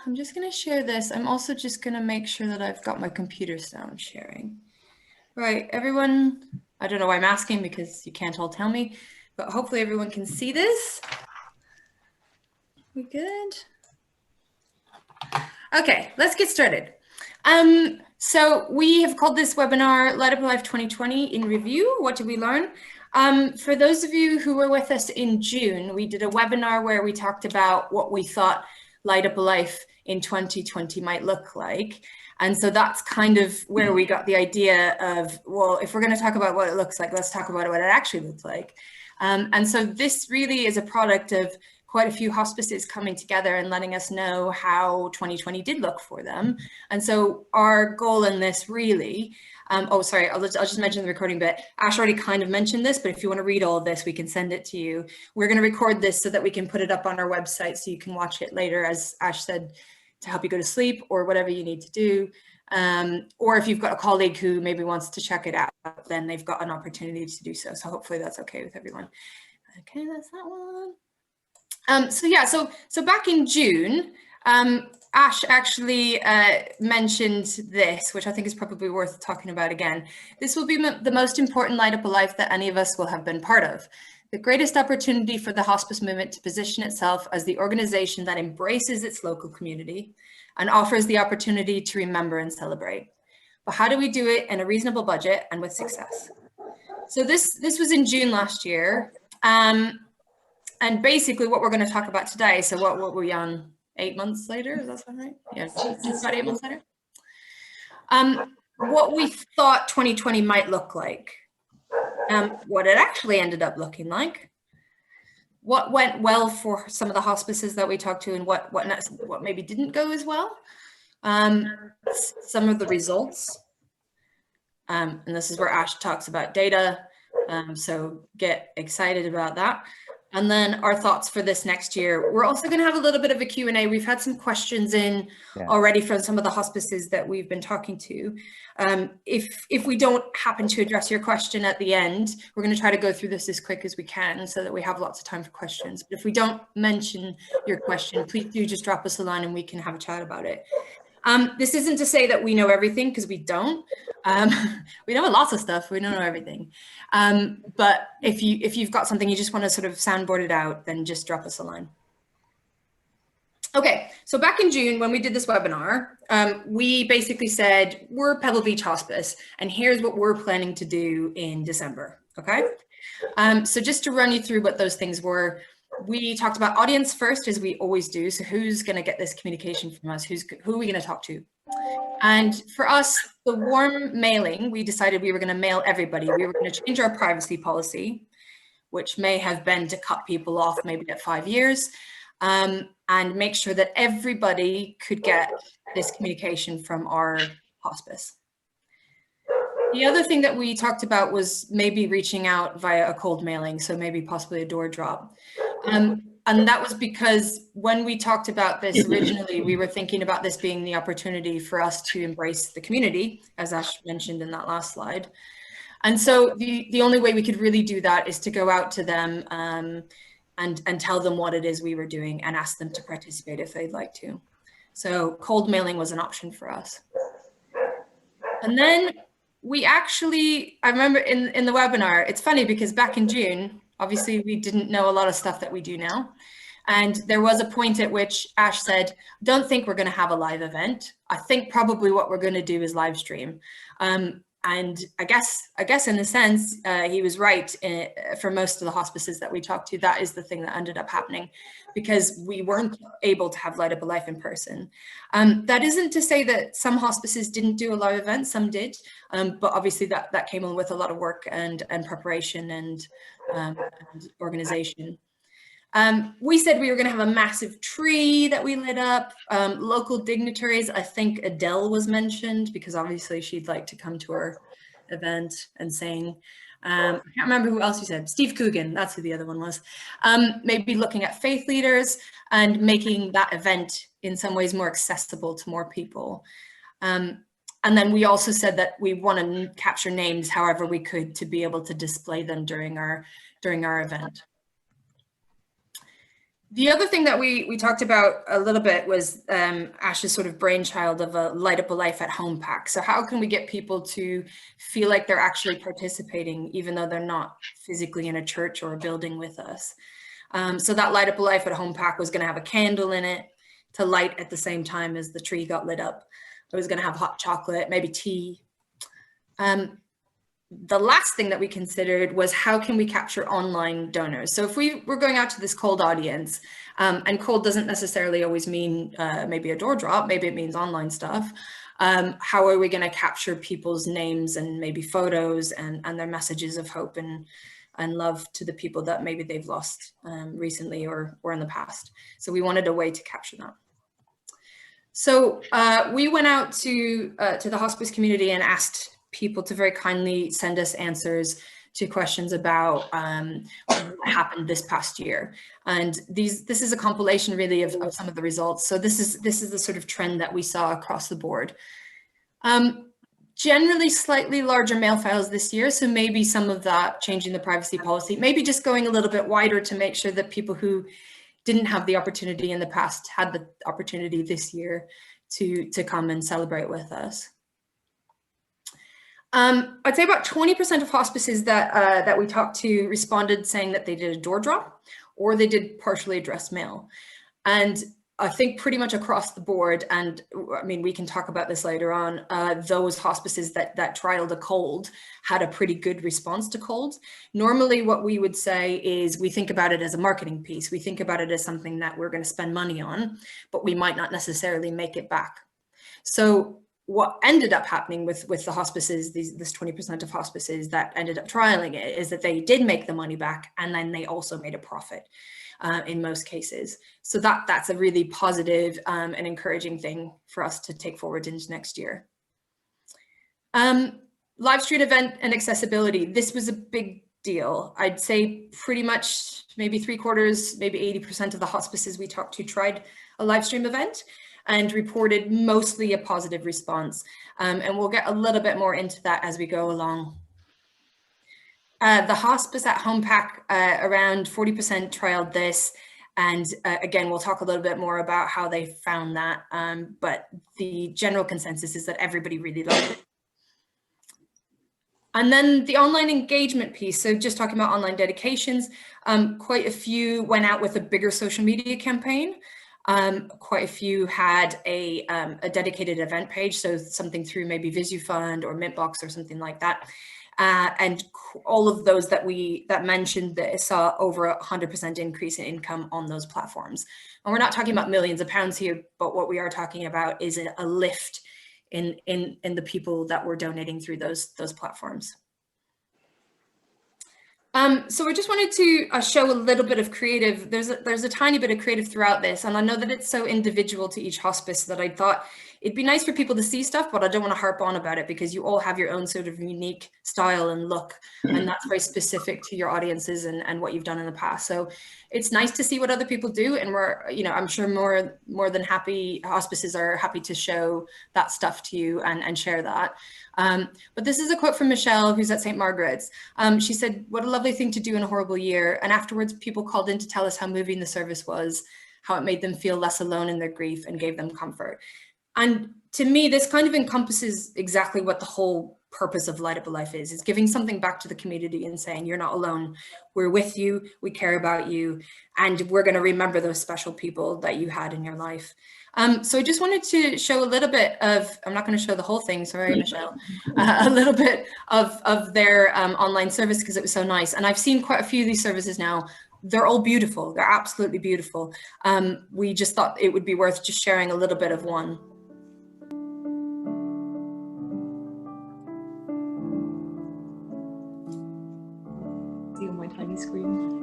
I'm just going to share this. I'm also just going to make sure that I've got my computer sound sharing. Right, everyone, I don't know why I'm asking because you can't all tell me, but hopefully everyone can see this. We good? Okay, let's get started. So we have called this webinar Light Up a Life 2020 in Review. What did we learn? For those of you who were with us in June, we did a webinar where we talked about what we thought Light Up a Life in 2020 might look like. And so that's kind of where we got the idea of, well, if we're going to talk about what it looks like, let's talk about what it actually looks like. And so this really is a product of quite a few hospices coming together and letting us know how 2020 did look for them. And so our goal in this really, oh, sorry, I'll just mention the recording bit. Ash already kind of mentioned this, but if you want to read all of this, we can send it to you. We're going to record this so that we can put it up on our website so you can watch it later, as Ash said, to help you go to sleep or whatever you need to do. Or if you've got a colleague who maybe wants to check it out, then they've got an opportunity to do so. So hopefully that's okay with everyone. Okay, that's that one. So back in June, Ash actually mentioned this, which I think is probably worth talking about again. This will be the most important Light Up a Life that any of us will have been part of. The greatest opportunity for the hospice movement to position itself as the organization that embraces its local community and offers the opportunity to remember and celebrate. But how do we do it in a reasonable budget and with success? So this was in June last year. And basically what we're going to talk about today, so what were we on 8 months later? Is that something right? Yeah, just about 8 months later. What we thought 2020 might look like, what it actually ended up looking like, what went well for some of the hospices that we talked to, and what maybe didn't go as well, some of the results, and this is where Ash talks about data, so get excited about that. And then our thoughts for this next year. We're also going to have a little bit of a Q&A. We've had some questions in already from some of the hospices that we've been talking to. If we don't happen to address your question at the end, we're going to try to go through this as quick as we can so that we have lots of time for questions. But if we don't mention your question, please do just drop us a line and we can have a chat about it. This isn't to say that we know everything, because we don't. We know lots of stuff, we don't know everything. But if you've got something you just want to sort of soundboard it out, then just drop us a line. Okay, so back in June when we did this webinar, we basically said, we're Pebblebeach Hospice, and here's what we're planning to do in December, okay? So just to run you through what those things were, we talked about audience first, as we always do. So who's going to get this communication from us? Who are we going to talk to? And for us, the warm mailing, we decided we were going to mail everybody. We were going to change our privacy policy, which may have been to cut people off maybe at 5 years, and make sure that everybody could get this communication from our hospice. The other thing that we talked about was maybe reaching out via a cold mailing, so maybe possibly a door drop. And that was because when we talked about this originally, we were thinking about this being the opportunity for us to embrace the community, as Ash mentioned in that last slide. And so the only way we could really do that is to go out to them and tell them what it is we were doing and ask them to participate if they'd like to. So cold mailing was an option for us. And then we actually, I remember in the webinar, it's funny because back in June, obviously we didn't know a lot of stuff that we do now. And there was a point at which Ash said, don't think we're going to have a live event. I think probably what we're going to do is live stream. And I guess in a sense, he was right. For most of the hospices that we talked to, that is the thing that ended up happening, because we weren't able to have Light Up a Life in person. That isn't to say that some hospices didn't do a live event, some did, but obviously that came on with a lot of work and preparation and organization. We said we were going to have a massive tree that we lit up, local dignitaries. I think Adele was mentioned because obviously she'd like to come to our event and sing. I can't remember who else you said. Steve Coogan, that's who the other one was. Maybe looking at faith leaders and making that event in some ways more accessible to more people. And then we also said that we want to capture names however we could to be able to display them during our event. The other thing that we talked about a little bit was Ash's sort of brainchild of a Light Up a Life at Home pack. So how can we get people to feel like they're actually participating, even though they're not physically in a church or a building with us? So that Light Up a Life at Home pack was going to have a candle in it to light at the same time as the tree got lit up. It was going to have hot chocolate, maybe tea. The last thing that we considered was how can we capture online donors? So if we were going out to this cold audience, and cold doesn't necessarily always mean maybe a door drop, maybe it means online stuff. How are we going to capture people's names and maybe photos and their messages of hope and love to the people that maybe they've lost recently or in the past? So we wanted a way to capture that. So we went out to the hospice community and asked people to very kindly send us answers to questions about what happened this past year. And this is a compilation really of some of the results. So this is the sort of trend that we saw across the board. Generally slightly larger mail files this year. So maybe some of that changing the privacy policy, maybe just going a little bit wider to make sure that people who didn't have the opportunity in the past had the opportunity this year to come and celebrate with us. I'd say about 20% of hospices that we talked to responded saying that they did a door drop or they did partially addressed mail. And I think pretty much across the board, and I mean, we can talk about this later on, those hospices that trialed a cold had a pretty good response to cold. Normally what we would say is we think about it as a marketing piece. We think about it as something that we're going to spend money on, but we might not necessarily make it back. So what ended up happening with the hospices, this 20% of hospices that ended up trialing it, is that they did make the money back, and then they also made a profit in most cases. So that's a really positive and encouraging thing for us to take forward into next year. Live stream event and accessibility. This was a big deal. I'd say pretty much maybe 3/4, maybe 80% of the hospices we talked to tried a live stream event and reported mostly a positive response. And we'll get a little bit more into that as we go along. The hospice at home pack, around 40% trialed this. And again, we'll talk a little bit more about how they found that. But the general consensus is that everybody really loved it. And then the online engagement piece. So just talking about online dedications, quite a few went out with a bigger social media campaign. Quite a few had a dedicated event page, so something through maybe VisuFund or Mintbox or something like that. And all of those that mentioned this saw over 100% increase in income on those platforms. And we're not talking about millions of pounds here, but what we are talking about is a lift in the people that were donating through those platforms. So I just wanted to show a little bit of creative. There's a tiny bit of creative throughout this, and I know that it's so individual to each hospice that I thought it'd be nice for people to see stuff, but I don't want to harp on about it because you all have your own sort of unique style and look, and that's very specific to your audiences and what you've done in the past. So it's nice to see what other people do, and we're, I'm sure more than happy, hospices are happy to show that stuff to you and share that. But this is a quote from Michelle, who's at St. Margaret's. She said, "What a lovely thing to do in a horrible year." And afterwards, people called in to tell us how moving the service was, how it made them feel less alone in their grief and gave them comfort. And to me, this kind of encompasses exactly what the whole purpose of Light Up a Life is. It's giving something back to the community and saying, you're not alone. We're with you. We care about you. And we're going to remember those special people that you had in your life. So I just wanted to show a little bit of, I'm not going to show the whole thing, sorry, Michelle, a little bit of their online service because it was so nice. And I've seen quite a few of these services now. They're all beautiful. They're absolutely beautiful. We just thought it would be worth just sharing a little bit of one. See on my tiny screen.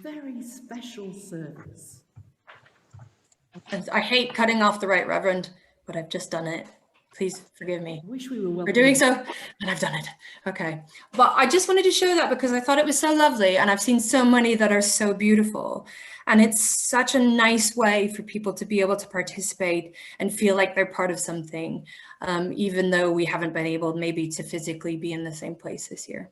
Very special service. And I hate cutting off the right reverend, but I've just done it. Please forgive me. I wish we were well for doing so, and I've done it. Okay, but I just wanted to show that because I thought it was so lovely, and I've seen so many that are so beautiful, and it's such a nice way for people to be able to participate and feel like they're part of something, even though we haven't been able maybe to physically be in the same place this year.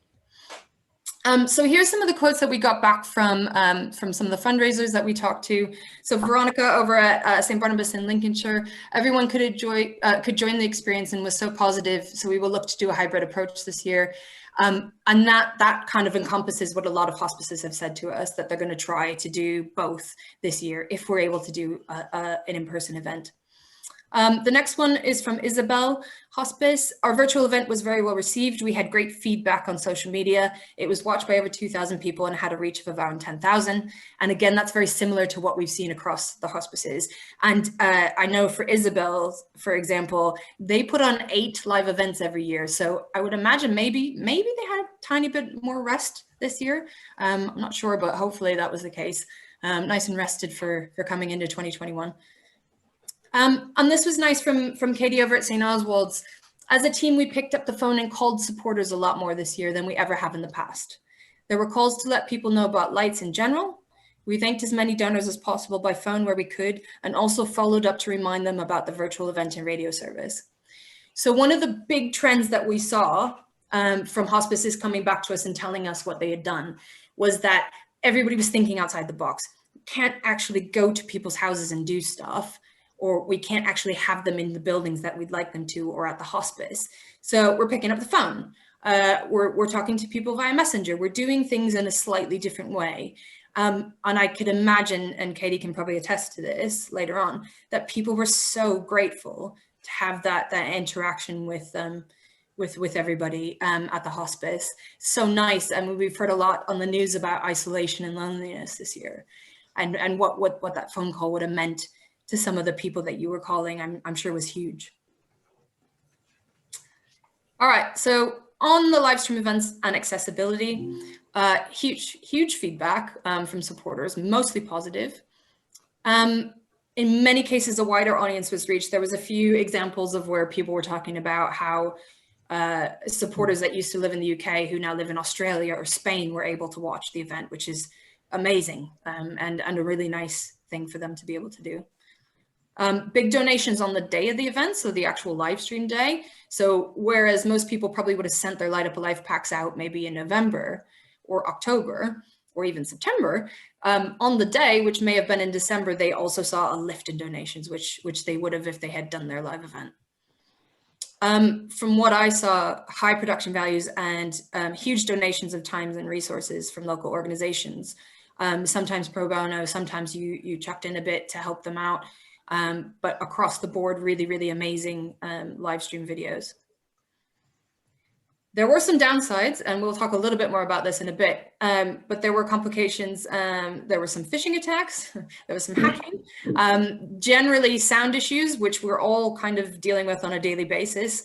So here's some of the quotes that we got back from some of the fundraisers that we talked to. So Veronica over at St. Barnabas in Lincolnshire, everyone could join the experience and was so positive. So we will look to do a hybrid approach this year. And that kind of encompasses what a lot of hospices have said to us, that they're going to try to do both this year if we're able to do an in-person event. The next one is from Isabel Hospice. Our virtual event was very well received. We had great feedback on social media. It was watched by over 2,000 people and had a reach of around 10,000. And again, that's very similar to what we've seen across the hospices. And I know for Isabel, for example, they put on 8 live events every year. So I would imagine maybe they had a tiny bit more rest this year. I'm not sure, but hopefully that was the case. Nice and rested for coming into 2021. And this was nice from Katie over at St. Oswald's. As a team, we picked up the phone and called supporters a lot more this year than we ever have in the past. There were calls to let people know about lights in general. We thanked as many donors as possible by phone where we could, and also followed up to remind them about the virtual event and radio service. So one of the big trends that we saw from hospices coming back to us and telling us what they had done was that everybody was thinking outside the box. Can't actually go to people's houses and do stuff, or we can't actually have them in the buildings that we'd like them to, or at the hospice. So we're picking up the phone. We're talking to people via Messenger. We're doing things in a slightly different way. And I could imagine, and Katie can probably attest to this later on, that people were so grateful to have that interaction with everybody at the hospice. So nice. I mean, we've heard a lot on the news about isolation and loneliness this year, and what that phone call would have meant to some of the people that you were calling, I'm sure was huge. All right, so on the live stream events and accessibility, huge feedback from supporters, mostly positive. In many cases, a wider audience was reached. There was a few examples of where people were talking about how supporters that used to live in the UK who now live in Australia or Spain were able to watch the event, which is amazing and a really nice thing for them to be able to do. Big donations on the day of the event, so the actual live stream day. So whereas most people probably would have sent their Light Up a Life packs out maybe in November or October or even September, on the day, which may have been in December, they also saw a lift in donations, which they would have if they had done their live event. From what I saw, high production values and huge donations of times and resources from local organizations. Sometimes pro bono, sometimes you chucked in a bit to help them out. But across the board, really amazing live stream videos. There were some downsides, and we'll talk a little bit more about this in a bit, but there were complications. There were some phishing attacks, there was some hacking, generally sound issues, which we're all kind of dealing with on a daily basis,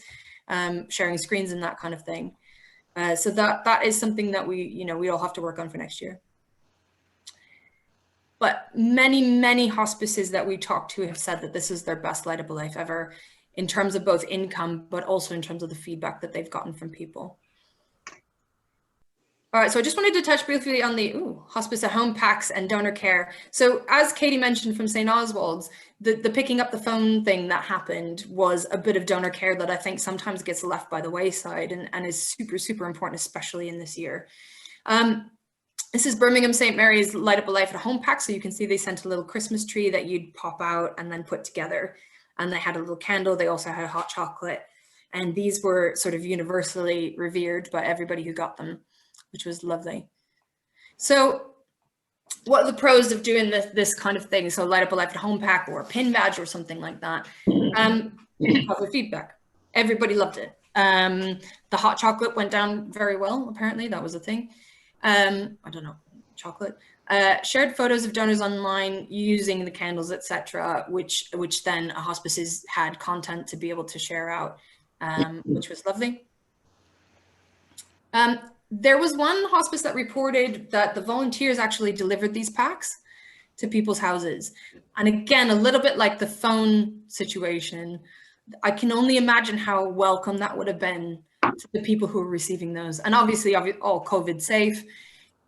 sharing screens and that kind of thing. So that is something that we all have to work on for next year. But many hospices that we talked to have said that this is their best Light Up a Life ever, in terms of both income, but also in terms of the feedback that they've gotten from people. All right, so I just wanted to touch briefly on the hospice at home packs and donor care. So as Katie mentioned from St. Oswald's, the picking up the phone thing that happened was a bit of donor care that I think sometimes gets left by the wayside and is super important, especially in this year. This is Birmingham St. Mary's Light Up a Life at Home pack. So you can see they sent a little Christmas tree that you'd pop out and then put together. And they had a little candle. They also had hot chocolate. And these were sort of universally revered by everybody who got them, which was lovely. So what are the pros of doing this kind of thing? So Light Up a Life at Home pack or a pin badge or something like that. Positive feedback. Everybody loved it. The hot chocolate went down very well, apparently. That was a thing. I don't know, chocolate. Shared photos of donors online using the candles, etc., which then hospices had content to be able to share out, which was lovely. There was one hospice that reported that the volunteers actually delivered these packs. to people's houses. And again, a little bit like the phone situation, I can only imagine how welcome that would have been to the people who were receiving those. And obviously all COVID safe,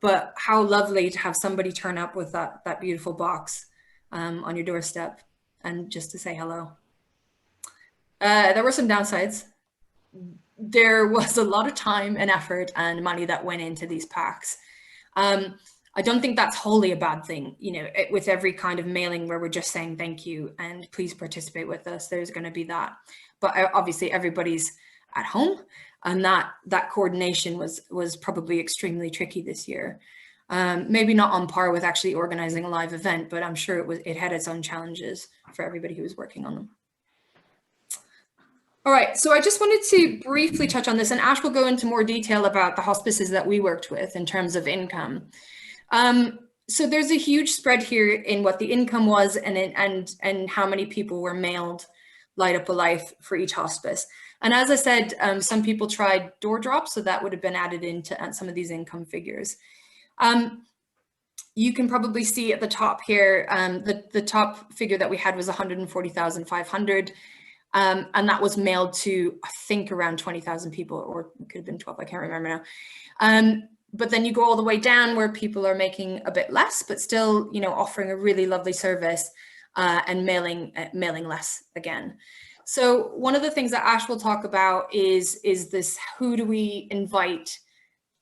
but how lovely to have somebody turn up with that beautiful box on your doorstep and just to say hello. There were some downsides. There was a lot of time and effort and money that went into these packs. I don't think that's wholly a bad thing. You know, with every kind of mailing where we're just saying thank you and please participate with us, there's going to be that. But obviously everybody's at home, and that coordination was probably extremely tricky this year. Maybe not on par with actually organizing a live event, but I'm sure it had its own challenges for everybody who was working on them. All right, so I just wanted to briefly touch on this, and Ash will go into more detail about the hospices that we worked with in terms of income. So there's a huge spread here in what the income was and how many people were mailed Light Up a Life for each hospice. And as I said, some people tried door drops, so that would have been added into some of these income figures. You can probably see at the top here, the top figure that we had was 140,500. And that was mailed to, I think, around 20,000 people, or it could have been 12, I can't remember now. But then you go all the way down where people are making a bit less, but still, you know, offering a really lovely service and mailing less again. So one of the things that Ash will talk about is this: who do we invite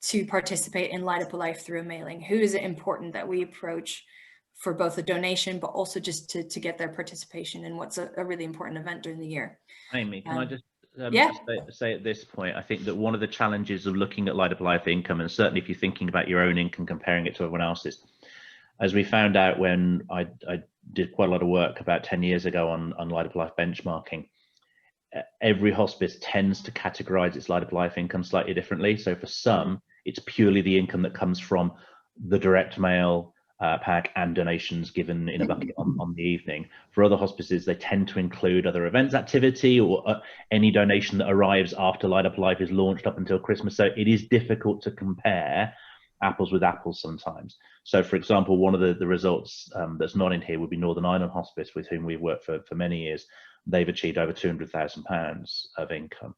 to participate in Light Up a Life through a mailing? Who is it important that we approach for both a donation, but also just to get their participation in what's a really important event during the year? Amy, can I just yeah. say at this point, I think that one of the challenges of looking at Light Up a Life income, and certainly if you're thinking about your own income, comparing it to everyone else's, as we found out when I did quite a lot of work about 10 years ago on Light Up a Life benchmarking, every hospice tends to categorize its Light Up a Life income slightly differently. So for some, it's purely the income that comes from the direct mail pack and donations given in a bucket on the evening. For other hospices, they tend to include other events activity or any donation that arrives after Light Up Life is launched up until Christmas. So it is difficult to compare apples with apples sometimes. So for example, one of the results that's not in here would be Northern Ireland Hospice, with whom we've worked for many years. They've achieved over £200,000 of income.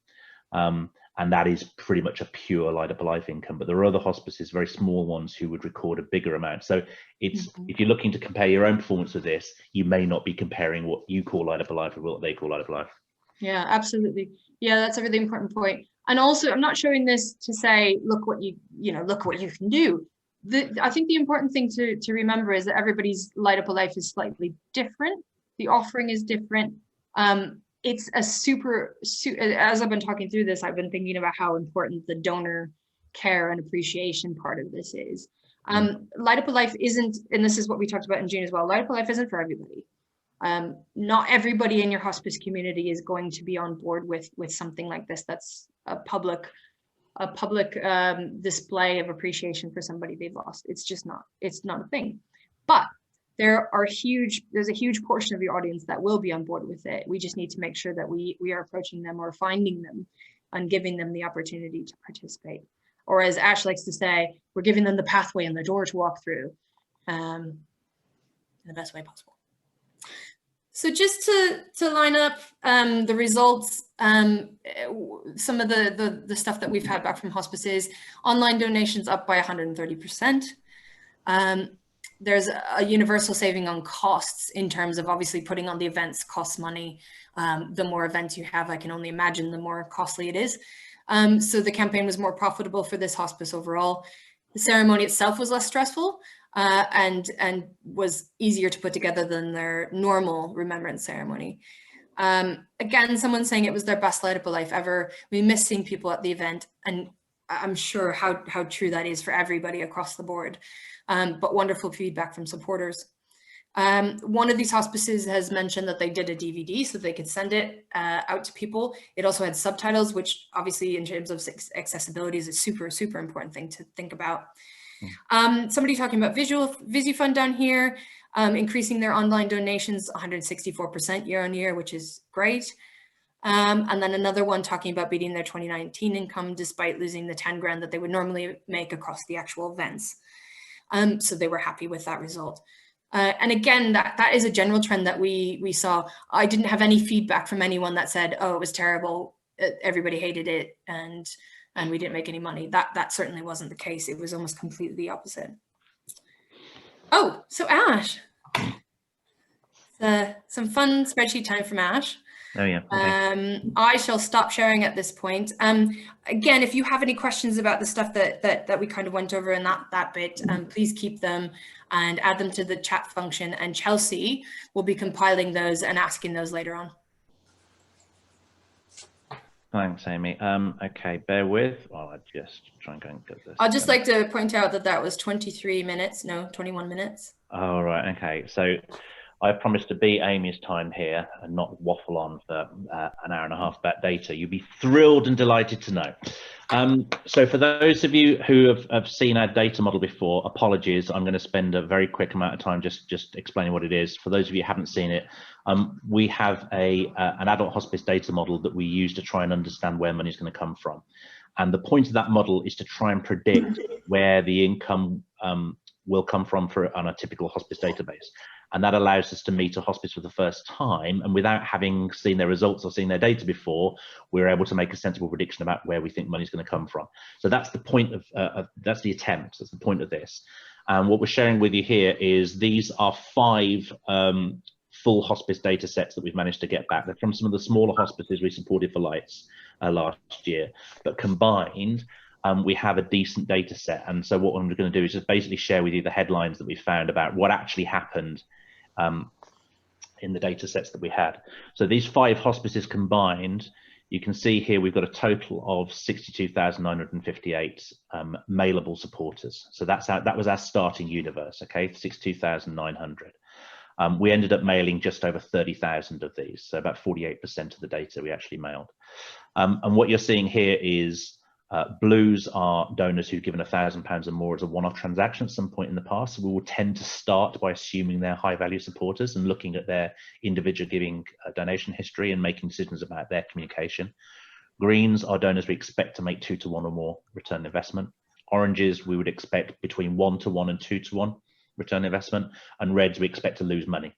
And that is pretty much a pure Light Up a Life income. But there are other hospices, very small ones, who would record a bigger amount. So it's if you're looking to compare your own performance with this, you may not be comparing what you call Light Up a Life with what they call Light Up a Life. Yeah, absolutely. Yeah, that's a really important point. And also, I'm not showing this to say, look what look what you can do. I think the important thing to remember is that everybody's Light Up a Life is slightly different. The offering is different. It's a as I've been talking through this, I've been thinking about how important the donor care and appreciation part of this is. Light Up a Life isn't, and this is what we talked about in June as well, Light Up a Life isn't for everybody. Not everybody in your hospice community is going to be on board with something like this. That's a public display of appreciation for somebody they've lost. It's not a thing. But there's a huge portion of your audience that will be on board with it. We just need to make sure that we are approaching them or finding them and giving them the opportunity to participate. Or as Ash likes to say, we're giving them the pathway and the door to walk through in the best way possible. So just to line up the results, some of the stuff that we've had back from hospices: online donations up by 130%. There's a universal saving on costs in terms of obviously putting on the events costs money. The more events you have, I can only imagine the more costly it is. So the campaign was more profitable for this hospice overall. The ceremony itself was less stressful and was easier to put together than their normal remembrance ceremony. Again, someone saying it was their best Light Up a Life ever. We miss seeing people at the event, and I'm sure how true that is for everybody across the board. But wonderful feedback from supporters. One of these hospices has mentioned that they did a DVD so they could send it out to people. It also had subtitles, which obviously in terms of accessibility is a super, super important thing to think about. Somebody talking about VisiFund down here, increasing their online donations 164% year on year, which is great. And then another one talking about beating their 2019 income despite losing the 10 grand that they would normally make across the actual events. So they were happy with that result. And again, that is a general trend that we saw. I didn't have any feedback from anyone that said, oh, it was terrible, everybody hated it, and we didn't make any money. That certainly wasn't the case. It was almost completely the opposite. Oh, so Ash, some fun spreadsheet time from Ash. Oh yeah. Okay. I shall stop sharing at this point. Again, if you have any questions about the stuff that we kind of went over in that bit, please keep them and add them to the chat function, and Chelsea will be compiling those and asking those later on. Thanks, Amy. Okay, bear with while I just try and go and get this. I'd just like to point out that was 23 minutes, no, 21 minutes. Oh, right. Okay. So I promised to beat Amy's time here and not waffle on for an hour and a half about data. You'll be thrilled and delighted to know. So for those of you who have seen our data model before, apologies, I'm going to spend a very quick amount of time just explaining what it is. For those of you who haven't seen it, we have an adult hospice data model that we use to try and understand where money is going to come from. And the point of that model is to try and predict where the income will come from on a typical hospice database. And that allows us to meet a hospice for the first time, and without having seen their results or seen their data before, we're able to make a sensible prediction about where we think money is going to come from. So that's the point of that's the attempt. That's the point of this. And what we're sharing with you here is these are 5 full hospice data sets that we've managed to get back. They're from some of the smaller hospices we supported for Lights last year, but combined, we have a decent data set. And so what I'm going to do is just basically share with you the headlines that we found about what actually happened in the data sets that we had. So these 5 hospices combined, you can see here we've got a total of 62,958 mailable supporters. So that was our starting universe, okay, 62,900. We ended up mailing just over 30,000 of these, so about 48% of the data we actually mailed. And what you're seeing here is blues are donors who've given £1,000 or more as a one-off transaction at some point in the past. So we will tend to start by assuming they're high-value supporters and looking at their individual giving donation history and making decisions about their communication. Greens are donors we expect to make 2-to-1 or more return investment. Oranges we would expect between 1-to-1 and 2-to-1 return investment, and reds we expect to lose money.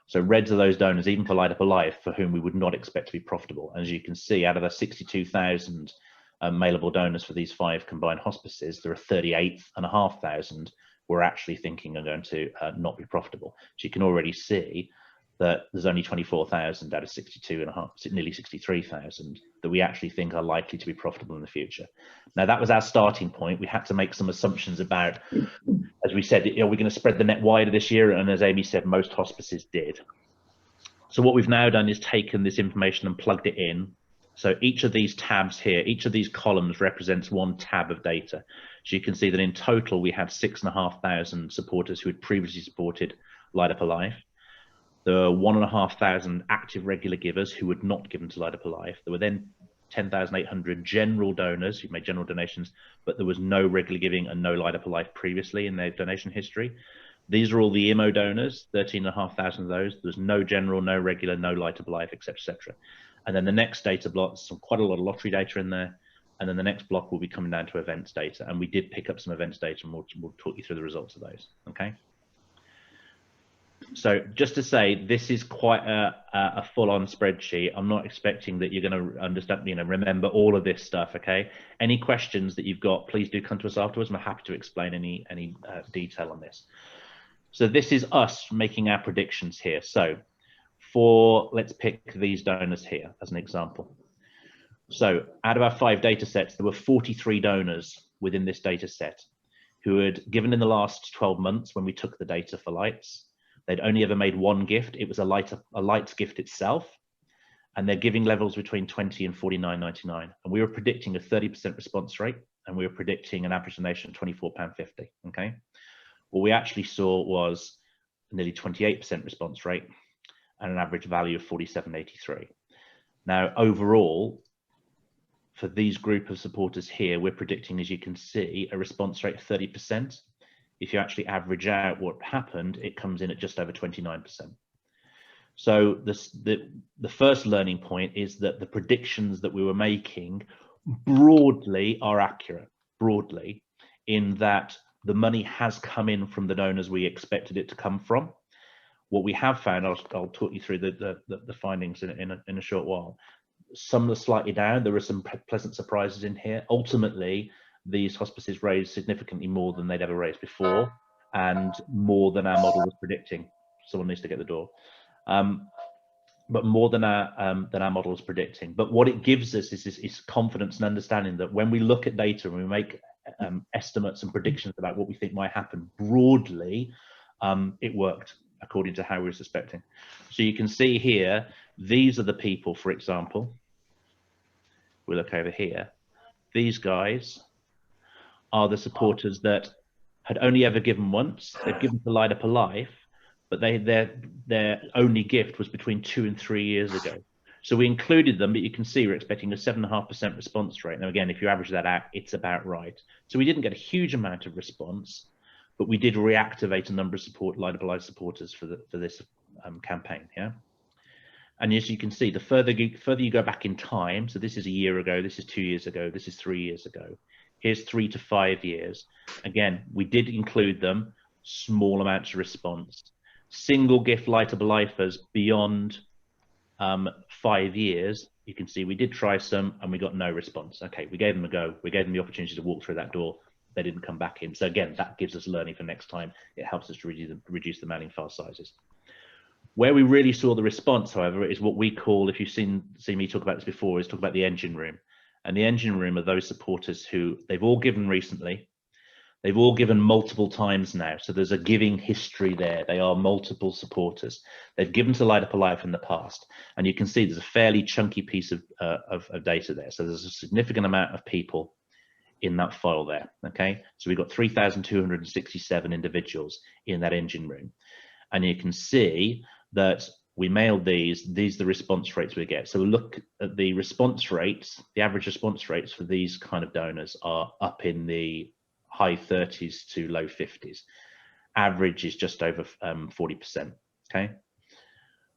So reds are those donors, even for Light Up Alive, for whom we would not expect to be profitable. As you can see, out of the 62,000 mailable donors for these 5 combined hospices, there are 38,500 we're actually thinking are going to not be profitable. So you can already see that there's only 24,000 out of 62,500, nearly 63,000 that we actually think are likely to be profitable in the future. Now that was our starting point. We had to make some assumptions about, as we said, are we going to spread the net wider this year? And as Amy said, most hospices did. So what we've now done is taken this information and plugged it in. So each of these tabs here, each of these columns represents one tab of data. So you can see that in total, we had 6,500 supporters who had previously supported Light Up Alive. There were 1,500 active regular givers who had not given to Light Up Alive. There were then 10,800 general donors who made general donations, but there was no regular giving and no Light Up Alive previously in their donation history. These are all the IMO donors, 13,500 of those. There's no general, no regular, no Light Up Alive, etc., etc. And then the next data block, quite a lot of lottery data in there. And then the next block will be coming down to events data. And we did pick up some events data, and we'll talk you through the results of those, okay? So just to say, this is quite a full-on spreadsheet. I'm not expecting that you're going to understand, remember all of this stuff, okay? Any questions that you've got, please do come to us afterwards. I'm happy to explain any detail on this. So this is us making our predictions here. So let's pick these donors here as an example. So out of our 5 data sets, there were 43 donors within this data set who had given in the last 12 months when we took the data for Lights. They'd only ever made one gift. It was a Lights gift itself. And their giving levels between 20 and 49.99. And we were predicting a 30% response rate, and we were predicting an average donation of £24.50, okay? What we actually saw was nearly 28% response rate and an average value of 47.83. Now, overall, for these group of supporters here, we're predicting, as you can see, a response rate of 30%. If you actually average out what happened, it comes in at just over 29%. So the first learning point is that the predictions that we were making broadly are accurate, in that the money has come in from the donors we expected it to come from. What we have found, I'll talk you through the findings in a short while. Some are slightly down. There are some pleasant surprises in here. Ultimately, these hospices raised significantly more than they'd ever raised before, and more than our model was predicting. Someone needs to get the door. But more than our model was predicting. But what it gives us is confidence and understanding that when we look at data and we make estimates and predictions about what we think might happen broadly, it worked according to how we were suspecting. So you can see here, these are the people, for example. We look over here. These guys are the supporters that had only ever given once. They've given to Light Up a Life, but their only gift was between 2 and 3 years ago. So we included them, but you can see we're expecting a 7.5% response rate. Now, again, if you average that out, it's about right. So we didn't get a huge amount of response, but we did reactivate a number of Light Up a Life supporters for this campaign. Yeah. And as you can see, the further you go back in time, so this is a year ago, this is 2 years ago, this is 3 years ago. Here's 3 to 5 years. Again, we did include them, small amounts of response. Single gift Light Up a Lifers beyond 5 years, you can see we did try some and we got no response. Okay, we gave them a go. We gave them the opportunity to walk through that door. They didn't come back in. So again, that gives us learning for next time. It helps us to reduce the mailing file sizes. Where we really saw the response, however, is what we call, if you've seen me talk about this before, is talk about the engine room. And the engine room are those supporters who they've all given recently. They've all given multiple times now. So there's a giving history there. They are multiple supporters. They've given to Light Up a Life in the past. And you can see there's a fairly chunky piece of data there. So there's a significant amount of people in that file there. Okay, so we've got 3,267 individuals in that engine room. And you can see that we mailed these are the response rates we get. So we look at the response rates, the average response rates for these kind of donors are up in the high 30s to low 50s. Average is just over 40%, okay?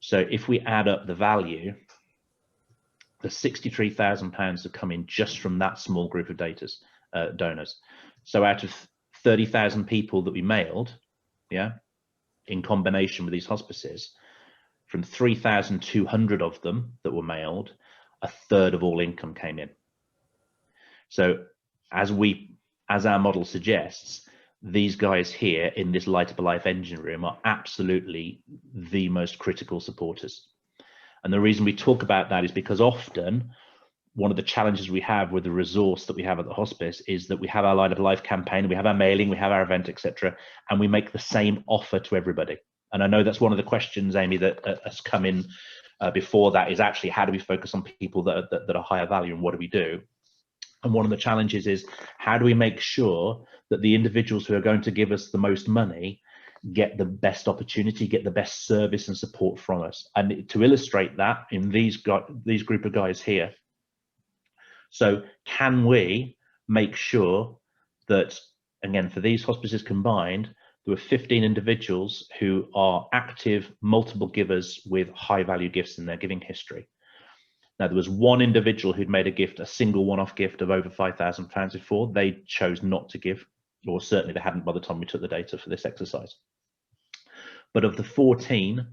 So if we add up the value, the £63,000 have come in just from that small group of donors. So out of 30,000 people that we mailed, yeah, in combination with these hospices, from 3,200 of them that were mailed, a third of all income came in. So as our model suggests, these guys here in this Light Up a Life engine room are absolutely the most critical supporters. And the reason we talk about that is because often one of the challenges we have with the resource that we have at the hospice is that we have our Light Up a Life campaign, we have our mailing, we have our event, etc., and we make the same offer to everybody. And I know that's one of the questions, Amy, that has come in before that, is actually how do we focus on people that are higher value, and what do we do? And one of the challenges is how do we make sure that the individuals who are going to give us the most money get the best opportunity, get the best service and support from us? And to illustrate that, in these group of guys here, so can we make sure that, again, for these hospices combined, there were 15 individuals who are active multiple givers with high value gifts in their giving history. Now, there was one individual who'd made a gift, a single one-off gift of over £5,000 before. They chose not to give, or certainly they hadn't by the time we took the data for this exercise. But of the 14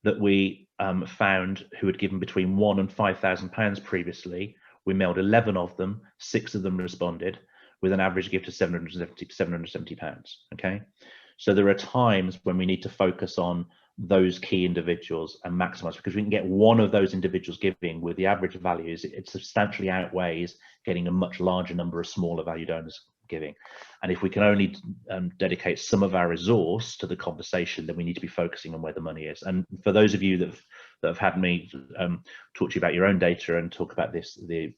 that we found who had given between £1,000 and £5,000 previously, we mailed 11 of them, 6 of them responded with an average gift of £770, okay? So there are times when we need to focus on those key individuals and maximize, because we can get one of those individuals giving with the average values, it substantially outweighs getting a much larger number of smaller value donors giving. And if we can only dedicate some of our resource to the conversation, then we need to be focusing on where the money is. And for those of you that have had me talk to you about your own data and talk about this, the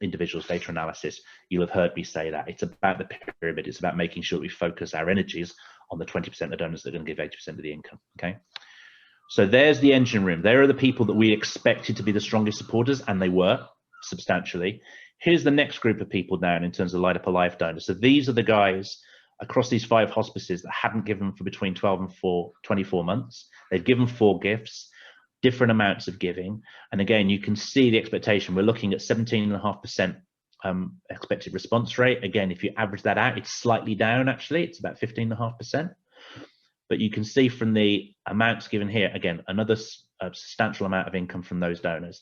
individuals data analysis, you'll have heard me say that it's about the pyramid. It's about making sure we focus our energies on the 20% of donors that are going to give 80% of the income. Okay, so there's the engine room. There are the people that we expected to be the strongest supporters, and they were substantially. Here's the next group of people down in terms of Light Up a Life donors. So these are the guys across these 5 hospices that hadn't given for between 12 and 24 months. They've given 4 gifts, different amounts of giving. And again, you can see the expectation. We're looking at 17.5% expected response rate. Again, if you average that out, it's slightly down actually, it's about 15.5%. But you can see from the amounts given here, again, another substantial amount of income from those donors.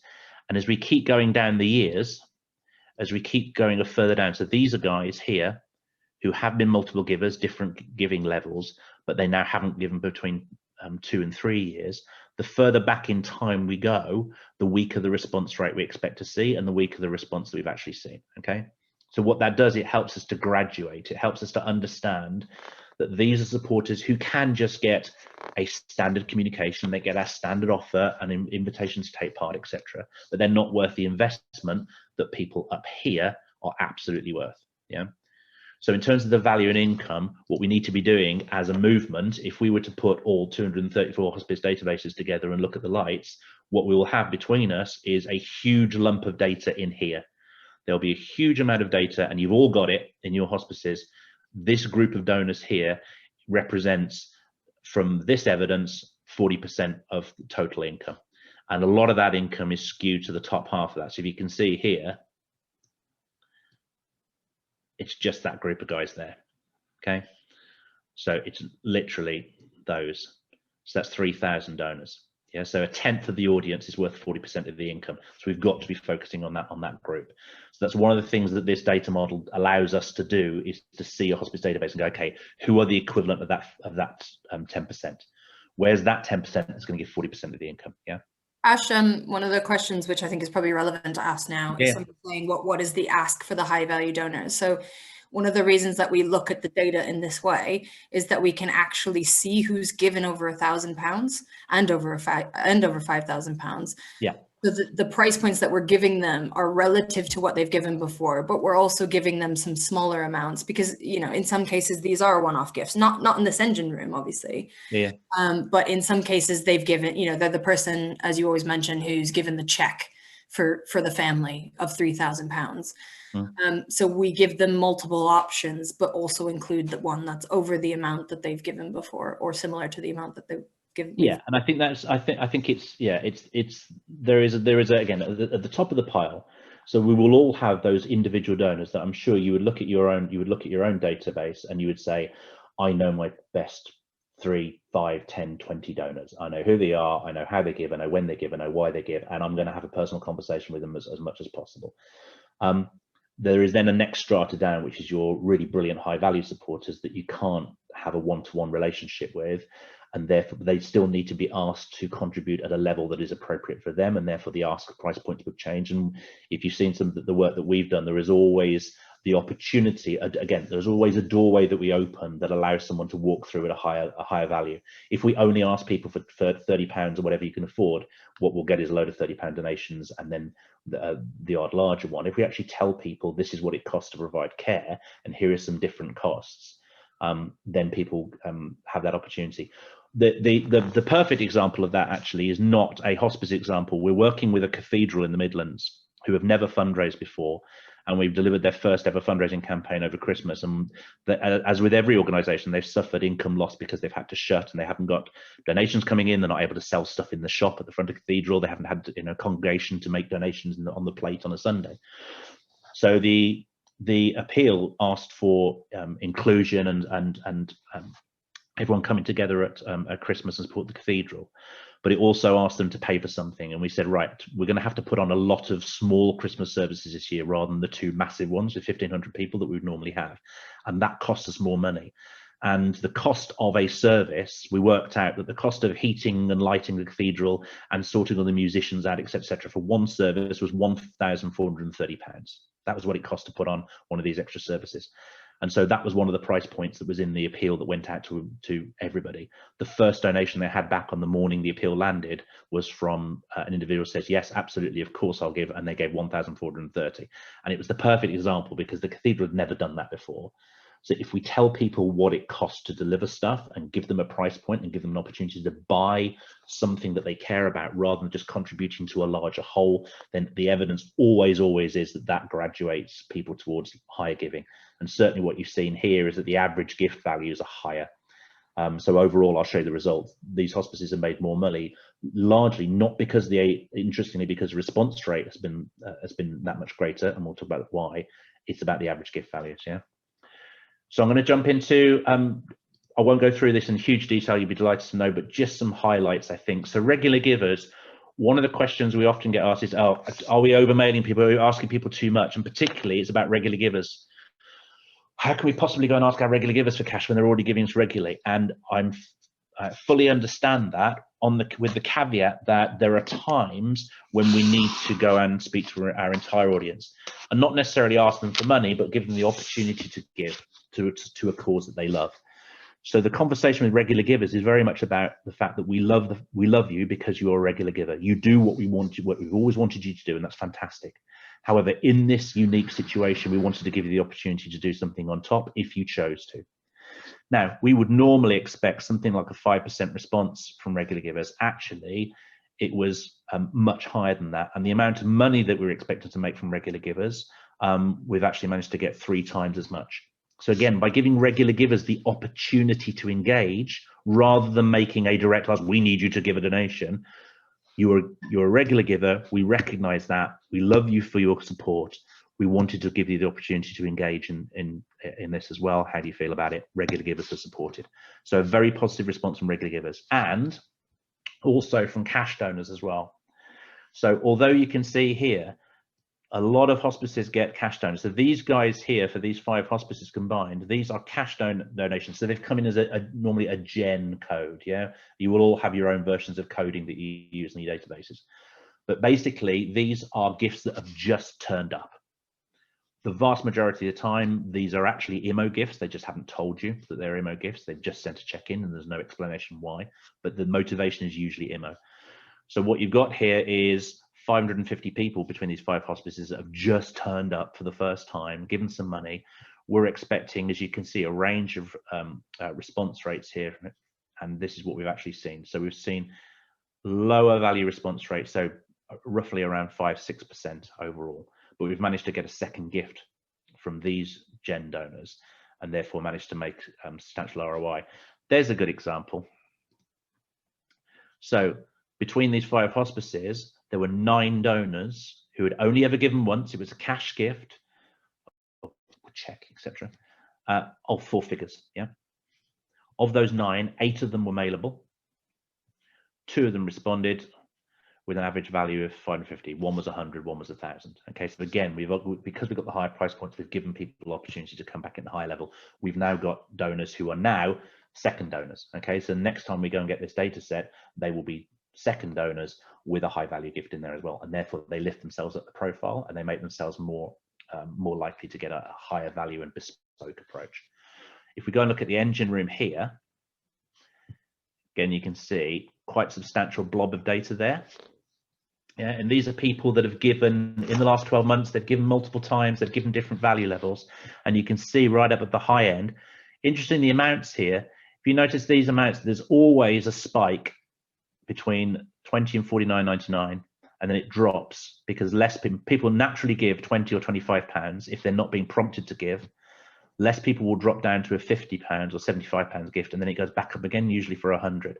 And as we keep going down the years, as we keep going further down, so these are guys here who have been multiple givers, different giving levels, but they now haven't given between 2 and 3 years. The further back in time we go, the weaker the response rate we expect to see and the weaker the response that we've actually seen, okay? So what that does, it helps us to graduate. It helps us to understand that these are supporters who can just get a standard communication, they get our standard offer and invitations to take part, etc. But they're not worth the investment that people up here are absolutely worth, yeah? So in terms of the value and income, what we need to be doing as a movement, if we were to put all 234 hospice databases together and look at the lights, what we will have between us is a huge lump of data in here. There'll be a huge amount of data, and you've all got it in your hospices. This group of donors here represents, from this evidence, 40% of the total income. And a lot of that income is skewed to the top half of that. So if you can see here, it's just that group of guys there, okay? So it's literally those. So that's 3,000 donors. Yeah, so 1/10 of the audience is worth 40% of the income. So we've got to be focusing on that group. So that's one of the things that this data model allows us to do, is to see a hospice database and go, okay, who are the equivalent of that 10%? Where's that 10% that's going to give 40% of the income? Yeah. Ash, one of the questions which I think is probably relevant to ask now is somebody saying, what is the ask for the high value donors? So one of the reasons that we look at the data in this way is that we can actually see who's given over £1,000 and over £5,000. Yeah. So the price points that we're giving them are relative to what they've given before, but we're also giving them some smaller amounts because, you know, in some cases these are one-off gifts, not in this engine room, obviously. Yeah. But in some cases they've given, you know, they're the person, as you always mention, who's given the check for the family of £3,000. So we give them multiple options, but also include the one that's over the amount that they've given before or similar to the amount that they've given. Yeah, and I think that's, I think it's, yeah, there is again at the top of the pile. So we will all have those individual donors that I'm sure you would look at your own database and you would say, I know my best 3, 5, 10, 20 donors. I know who they are, I know how they give, I know when they give, I know why they give, and I'm going to have a personal conversation with them as much as possible. There is then a next strata down, which is your really brilliant high value supporters that you can't have a one-to-one relationship with, and therefore they still need to be asked to contribute at a level that is appropriate for them, and therefore the ask price point would change. And if you've seen some of the work that we've done, there is always the opportunity, again, there's always a doorway that we open that allows someone to walk through at a higher value. If we only ask people for £30 or whatever you can afford, what we'll get is a load of £30 donations and then the odd larger one. If we actually tell people this is what it costs to provide care and here are some different costs, then people have that opportunity. The perfect example of that actually is not a hospice example. We're working with a cathedral in the Midlands who have never fundraised before, and we've delivered their first ever fundraising campaign over Christmas. And as with every organisation, they've suffered income loss because they've had to shut and they haven't got donations coming in. They're not able to sell stuff in the shop at the front of the cathedral. They haven't had a congregation to make donations on the plate on a Sunday. So the appeal asked for inclusion and everyone coming together at Christmas and support the cathedral, but it also asked them to pay for something. And we said, right, we're going to have to put on a lot of small Christmas services this year rather than the 2 massive ones with 1,500 people that we would normally have, and that costs us more money. And the cost of a service, we worked out that the cost of heating and lighting the cathedral and sorting all the musicians out, etc., for one service was £1,430. That was what it cost to put on one of these extra services. And so that was one of the price points that was in the appeal that went out to everybody. The first donation they had back on the morning the appeal landed was from an individual who says, yes, absolutely, of course I'll give, and they gave 1,430. And it was the perfect example because the cathedral had never done that before. So if we tell people what it costs to deliver stuff and give them a price point and give them an opportunity to buy something that they care about rather than just contributing to a larger whole, then the evidence always is that graduates people towards higher giving. And certainly what you've seen here is that the average gift values are higher. So overall, I'll show you the results. These hospices have made more money, largely not because interestingly, because the response rate has been that much greater, and we'll talk about why. It's about the average gift values. Yeah. So I'm going to jump into, I won't go through this in huge detail, you'd be delighted to know, but just some highlights, I think. So regular givers, one of the questions we often get asked is, oh, are we over mailing people? Are we asking people too much? And particularly it's about regular givers. How can we possibly go and ask our regular givers for cash when they're already giving us regularly? And I fully understand that with the caveat that there are times when we need to go and speak to our entire audience and not necessarily ask them for money, but give them the opportunity to give to a cause that they love. So the conversation with regular givers is very much about the fact that we love you because you're a regular giver. You do what we've always wanted you to do, and that's fantastic. However, in this unique situation, we wanted to give you the opportunity to do something on top if you chose to. Now, we would normally expect something like a 5% response from regular givers. Actually, it was much higher than that. And the amount of money that we were expected to make from regular givers, we've actually managed to get 3 times as much. So again, by giving regular givers the opportunity to engage, rather than making a direct ask, we need you to give a donation, you're a regular giver, we recognize that, we love you for your support, we wanted to give you the opportunity to engage in this as well. How do you feel about it? Regular givers are supported. So a very positive response from regular givers, and also from cash donors as well. So although you can see here, a lot of hospices get cash donors. So these guys here, for these 5 hospices combined, these are cash donations. So they've come in as normally a gen code. Yeah, you will all have your own versions of coding that you use in your databases. But basically, these are gifts that have just turned up. The vast majority of the time, these are actually IMO gifts. They just haven't told you that they're IMO gifts. They've just sent a check-in and there's no explanation why, but the motivation is usually IMO. So what you've got here is 550 people between these 5 hospices that have just turned up for the first time, given some money. We're expecting, as you can see, a range of response rates here, and this is what we've actually seen. So we've seen lower value response rates, so roughly around 5–6% overall, but we've managed to get a second gift from these gen donors and therefore managed to make substantial ROI. There's a good example. So between these 5 hospices, there were 9 donors who had only ever given once. It was a cash gift, check, etc. Of 4 figures. Yeah. Of those 9, 8 of them were mailable. 2 of them responded with an average value of 550. One was 100, one was 1,000. Okay, so again, because we've got the higher price points, we've given people opportunity to come back in the high level. We've now got donors who are now second donors. Okay, so next time we go and get this data set, they will be second donors with a high value gift in there as well, and therefore they lift themselves up the profile and they make themselves more likely to get a higher value and bespoke approach. If we go and look at the engine room here, again, you can see quite substantial blob of data there. Yeah, and these are people that have given in the last 12 months, they've given multiple times, they've given different value levels, and you can see right up at the high end. Interesting, the amounts here, if you notice these amounts, there's always a spike between 20 and 49.99, and then it drops because less people naturally give 20 or 25 pounds if they're not being prompted to give. Less people will drop down to a 50 pounds or 75 pounds gift, and then it goes back up again, usually for 100.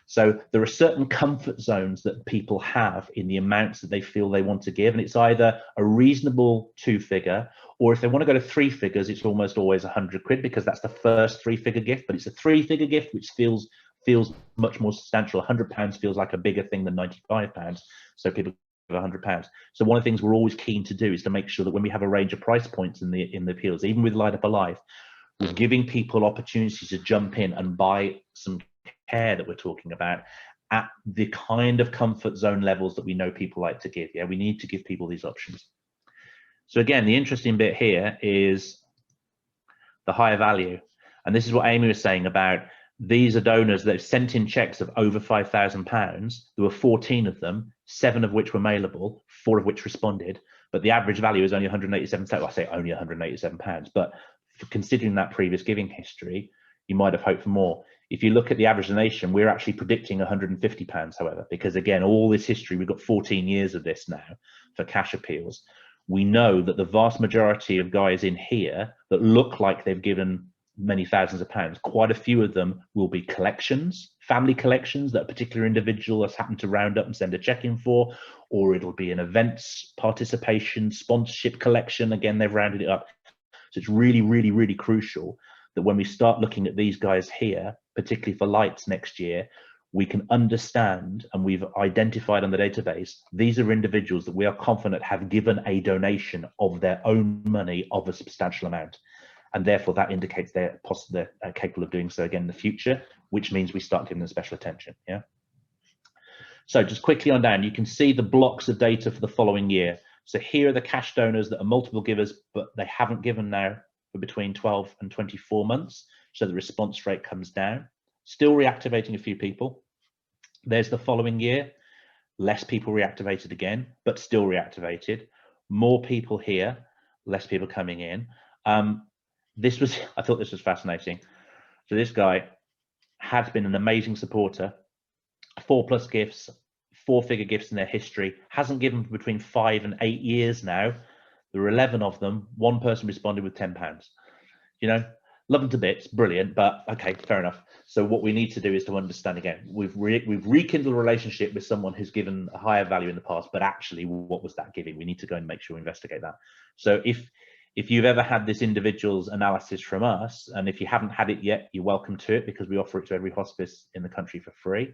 So there are certain comfort zones that people have in the amounts that they feel they want to give, and it's either a reasonable 2-figure, or if they want to go to 3 figures, it's almost always 100 quid because that's the first 3-figure gift. But it's a 3-figure gift which feels much more substantial. 100 pounds feels like a bigger thing than 95 pounds. So people give 100 pounds. So one of the things we're always keen to do is to make sure that when we have a range of price points in the appeals, even with Light Up a Life, we're giving people opportunities to jump in and buy some care that we're talking about at the kind of comfort zone levels that we know people like to give. Yeah, we need to give people these options. So again, the interesting bit here is the higher value, and this is what Amy was saying about these are donors that have sent in checks of over £5,000. There were 14 of them, 7 of which were mailable, 4 of which responded, but the average value is only 187. Well, I say only £187, but considering that previous giving history, you might have hoped for more. If you look at the average donation, we're actually predicting £150, however, because again, all this history, we've got 14 years of this now for cash appeals. We know that the vast majority of guys in here that look like they've given many thousands of pounds. Quite a few of them will be collections, family collections that a particular individual has happened to round up and send a check in for, or it'll be an events participation, sponsorship collection. Again, they've rounded it up. So it's really, really, really crucial that when we start looking at these guys here, particularly for lights next year, we can understand, and we've identified on the database, these are individuals that we are confident have given a donation of their own money of a substantial amount. And therefore that indicates they're capable of doing so again in the future, which means we start giving them special attention. Yeah. So just quickly on down, you can see the blocks of data for the following year. So here are the cash donors that are multiple givers, but they haven't given now for between 12 and 24 months. So the response rate comes down, still reactivating a few people. There's the following year, less people reactivated again, but still reactivated. More people here, less people coming in. I thought this was fascinating. So this guy has been an amazing supporter, 4+ gifts, 4-figure gifts in their history, hasn't given for between 5 and 8 years now. There were 11 of them. One person responded with £10. You know, love them to bits, brilliant, but okay, fair enough. So what we need to do is to understand again, we've rekindled a relationship with someone who's given a higher value in the past, but actually what was that giving? We need to go and make sure we investigate that. So if you've ever had this individual's analysis from us, and if you haven't had it yet, you're welcome to it, because we offer it to every hospice in the country for free.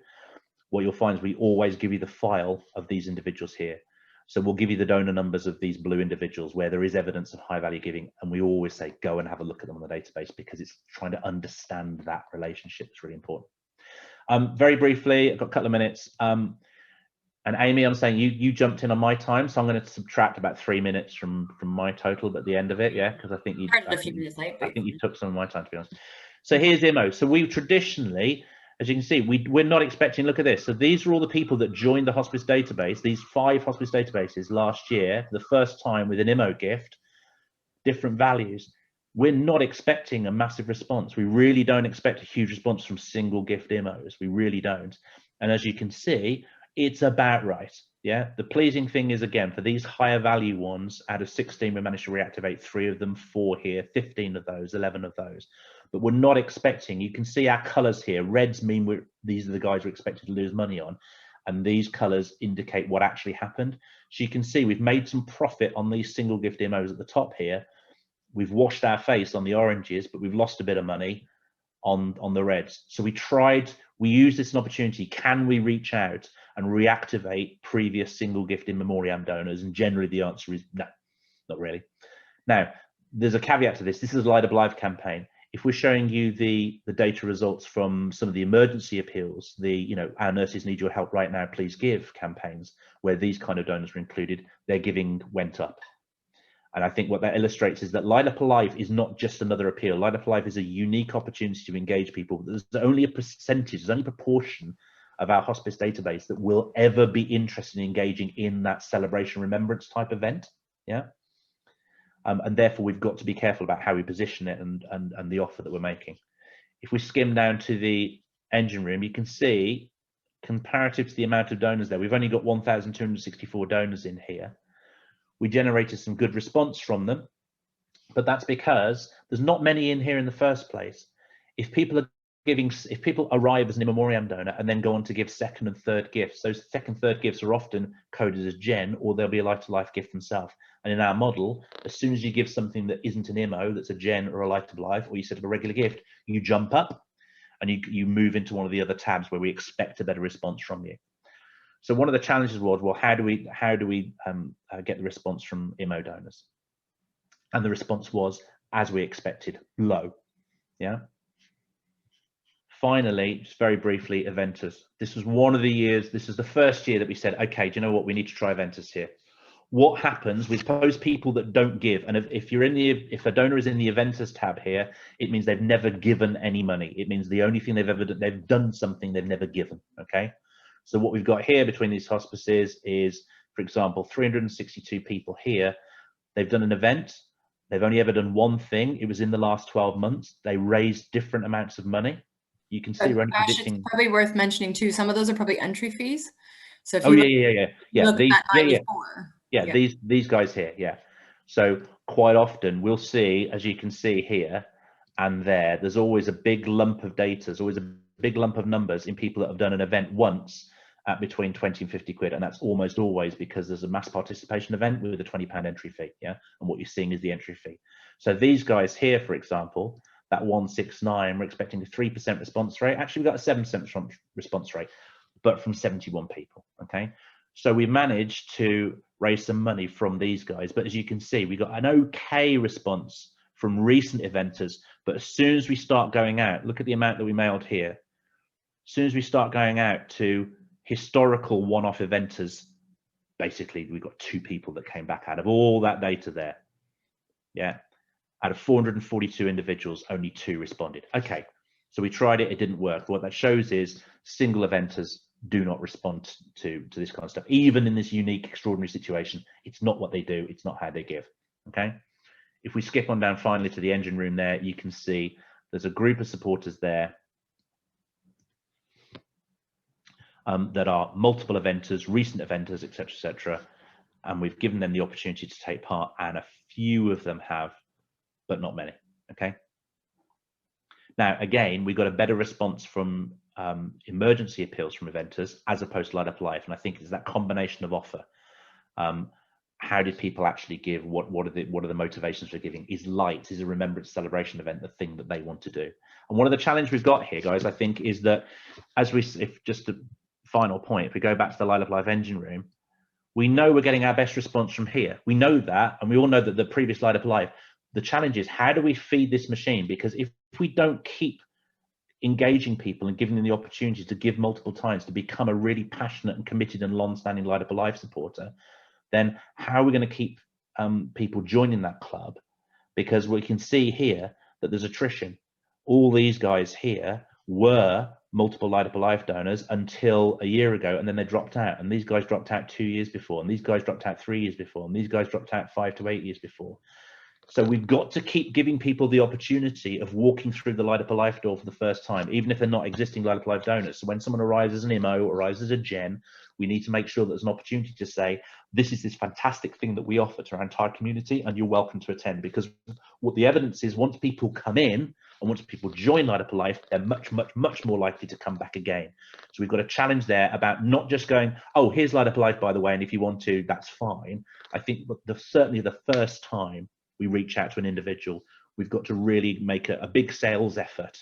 What you'll find is we always give you the file of these individuals here. So we'll give you the donor numbers of these blue individuals where there is evidence of high value giving. And we always say, go and have a look at them on the database, because it's trying to understand that relationship. It's really important. Very briefly, I've got a couple of minutes. And Amy, I'm saying you jumped in on my time, so I'm going to subtract about 3 minutes from my total at the end of it, yeah, because I think you took some of my time, to be honest. So here's IMO. So we traditionally, as you can see, we're not expecting, look at this. So these are all the people that joined the hospice database, these 5 hospice databases last year, the first time with an IMO gift, different values. We're not expecting a massive response. We really don't expect a huge response from single gift IMOs. We really don't. And as you can see, it's about right. Yeah. The pleasing thing is, again, for these higher value ones, out of 16, we managed to reactivate 3 of them, 4 here, 15 of those, 11 of those. But we're not expecting, you can see our colors here. Reds mean these are the guys we're expected to lose money on. And these colors indicate what actually happened. So you can see we've made some profit on these single gift IMOs at the top here. We've washed our face on the oranges, but we've lost a bit of money on the reds. So we used this as an opportunity. Can we reach out and reactivate previous single gift in memoriam donors? And generally the answer is no, not really. Now, there's a caveat to this. This is a Light Up Live campaign. If we're showing you the data results from some of the emergency appeals, our nurses need your help right now, please give campaigns, where these kind of donors are included, their giving went up. And I think what that illustrates is that Light Up Alive is not just another appeal. Light Up Alive is a unique opportunity to engage people. There's only a percentage, there's only a proportion of our hospice database that will ever be interested in engaging in that celebration remembrance type event. Yeah. And therefore we've got to be careful about how we position it and the offer that we're making. If we skim down to the engine room, you can see comparative to the amount of donors there, we've only got 1,264 donors in here. We generated some good response from them, but that's because there's not many in here in the first place. If people arrive as an in memoriam donor and then go on to give second and third gifts, those second, third gifts are often coded as gen, or they'll be a Light to Life gift themselves. And in our model, as soon as you give something that isn't an IMO, that's a gen or a Light to Life, or you set up a regular gift, you jump up and you move into one of the other tabs where we expect a better response from you. So one of the challenges was, well, how do we get the response from IMO donors? And the response was, as we expected, low. Yeah. Finally, just very briefly, Eventus. This was one of the years, this is the first year that we said, okay, do you know what, we need to try Eventus here. What happens with those people that don't give? And if a donor is in the Eventus tab here, it means they've never given any money. It means the only thing they've done something they've never given. Okay. So what we've got here between these hospices is, for example, 362 people here. They've done an event. They've only ever done one thing. It was in the last 12 months. They raised different amounts of money. You can see we're only predicting. It's probably worth mentioning too. Some of those are probably entry fees. So if you these guys here, yeah. So quite often we'll see, as you can see here, and there's always a big lump of data, there's always a big lump of numbers in people that have done an event once at between 20 and 50 quid, and that's almost always because there's a mass participation event with a £20 entry fee, yeah, and what you're seeing is the entry fee. So these guys here, for example, that 169, we're expecting a 3% response rate. Actually, we've got a 7% response rate, but from 71 people, okay? So we managed to raise some money from these guys, but as you can see, we got an okay response from recent eventers, but as soon as we start going out, look at the amount that we mailed here. As soon as we start going out to historical one-off eventers, basically we got 2 people that came back out of all that data there. Yeah, out of 442 individuals, only 2 responded. Okay, so we tried it, it didn't work. What that shows is single eventers do not respond to this kind of stuff, even in this unique, extraordinary situation. It's not what they do, it's not how they give. Okay, if we skip on down finally to the engine room there, you can see there's a group of supporters there that are multiple eventers, recent eventers, etc., etc., and we've given them the opportunity to take part, and a few of them have, but not many. Okay. Now, again, we got a better response from emergency appeals from eventers as opposed to Light Up Life, and I think it's that combination of offer. How did people actually give? What are the motivations for giving? Is Light, is a remembrance celebration event the thing that they want to do? And one of the challenges we've got here, guys, I think, is that if just a final point, if we go back to the Light Up Life engine room, we know we're getting our best response from here. We know that, and we all know that the previous Light Up Life. The challenge is, how do we feed this machine? Because if we don't keep engaging people and giving them the opportunity to give multiple times to become a really passionate and committed and long-standing Light Up Life supporter, then how are we going to keep people joining that club? Because we can see here that there's attrition. All these guys here were multiple Light Up Life donors until a year ago, and then they dropped out. And these guys dropped out 2 years before, and these guys dropped out 3 years before, and these guys dropped out 5 to 8 years before. So we've got to keep giving people the opportunity of walking through the Light Up Life door for the first time, even if they're not existing Light Up Life donors. So when someone arrives as an IMO or arrives as a Gen, we need to make sure that there's an opportunity to say, this is this fantastic thing that we offer to our entire community, and you're welcome to attend. Because what the evidence is, once people come in and once people join Light Up Life, they're much, much, much more likely to come back again. So we've got a challenge there about not just going, oh, here's Light Up Life, by the way, and if you want to, that's fine. I think certainly the first time we reach out to an individual, we've got to really make a big sales effort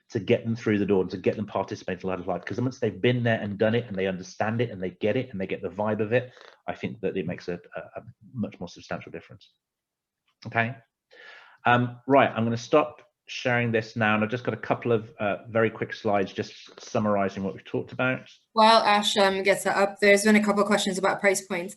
to get them through the door and to get them participating in Light Up Life. Because once they've been there and done it and they understand it and they get it and they get the vibe of it, I think that it makes a much more substantial difference. Okay. Right, I'm going to stop sharing this now, and I've just got a couple of very quick slides just summarizing what we've talked about. While Ash gets that up, there's been a couple of questions about price points.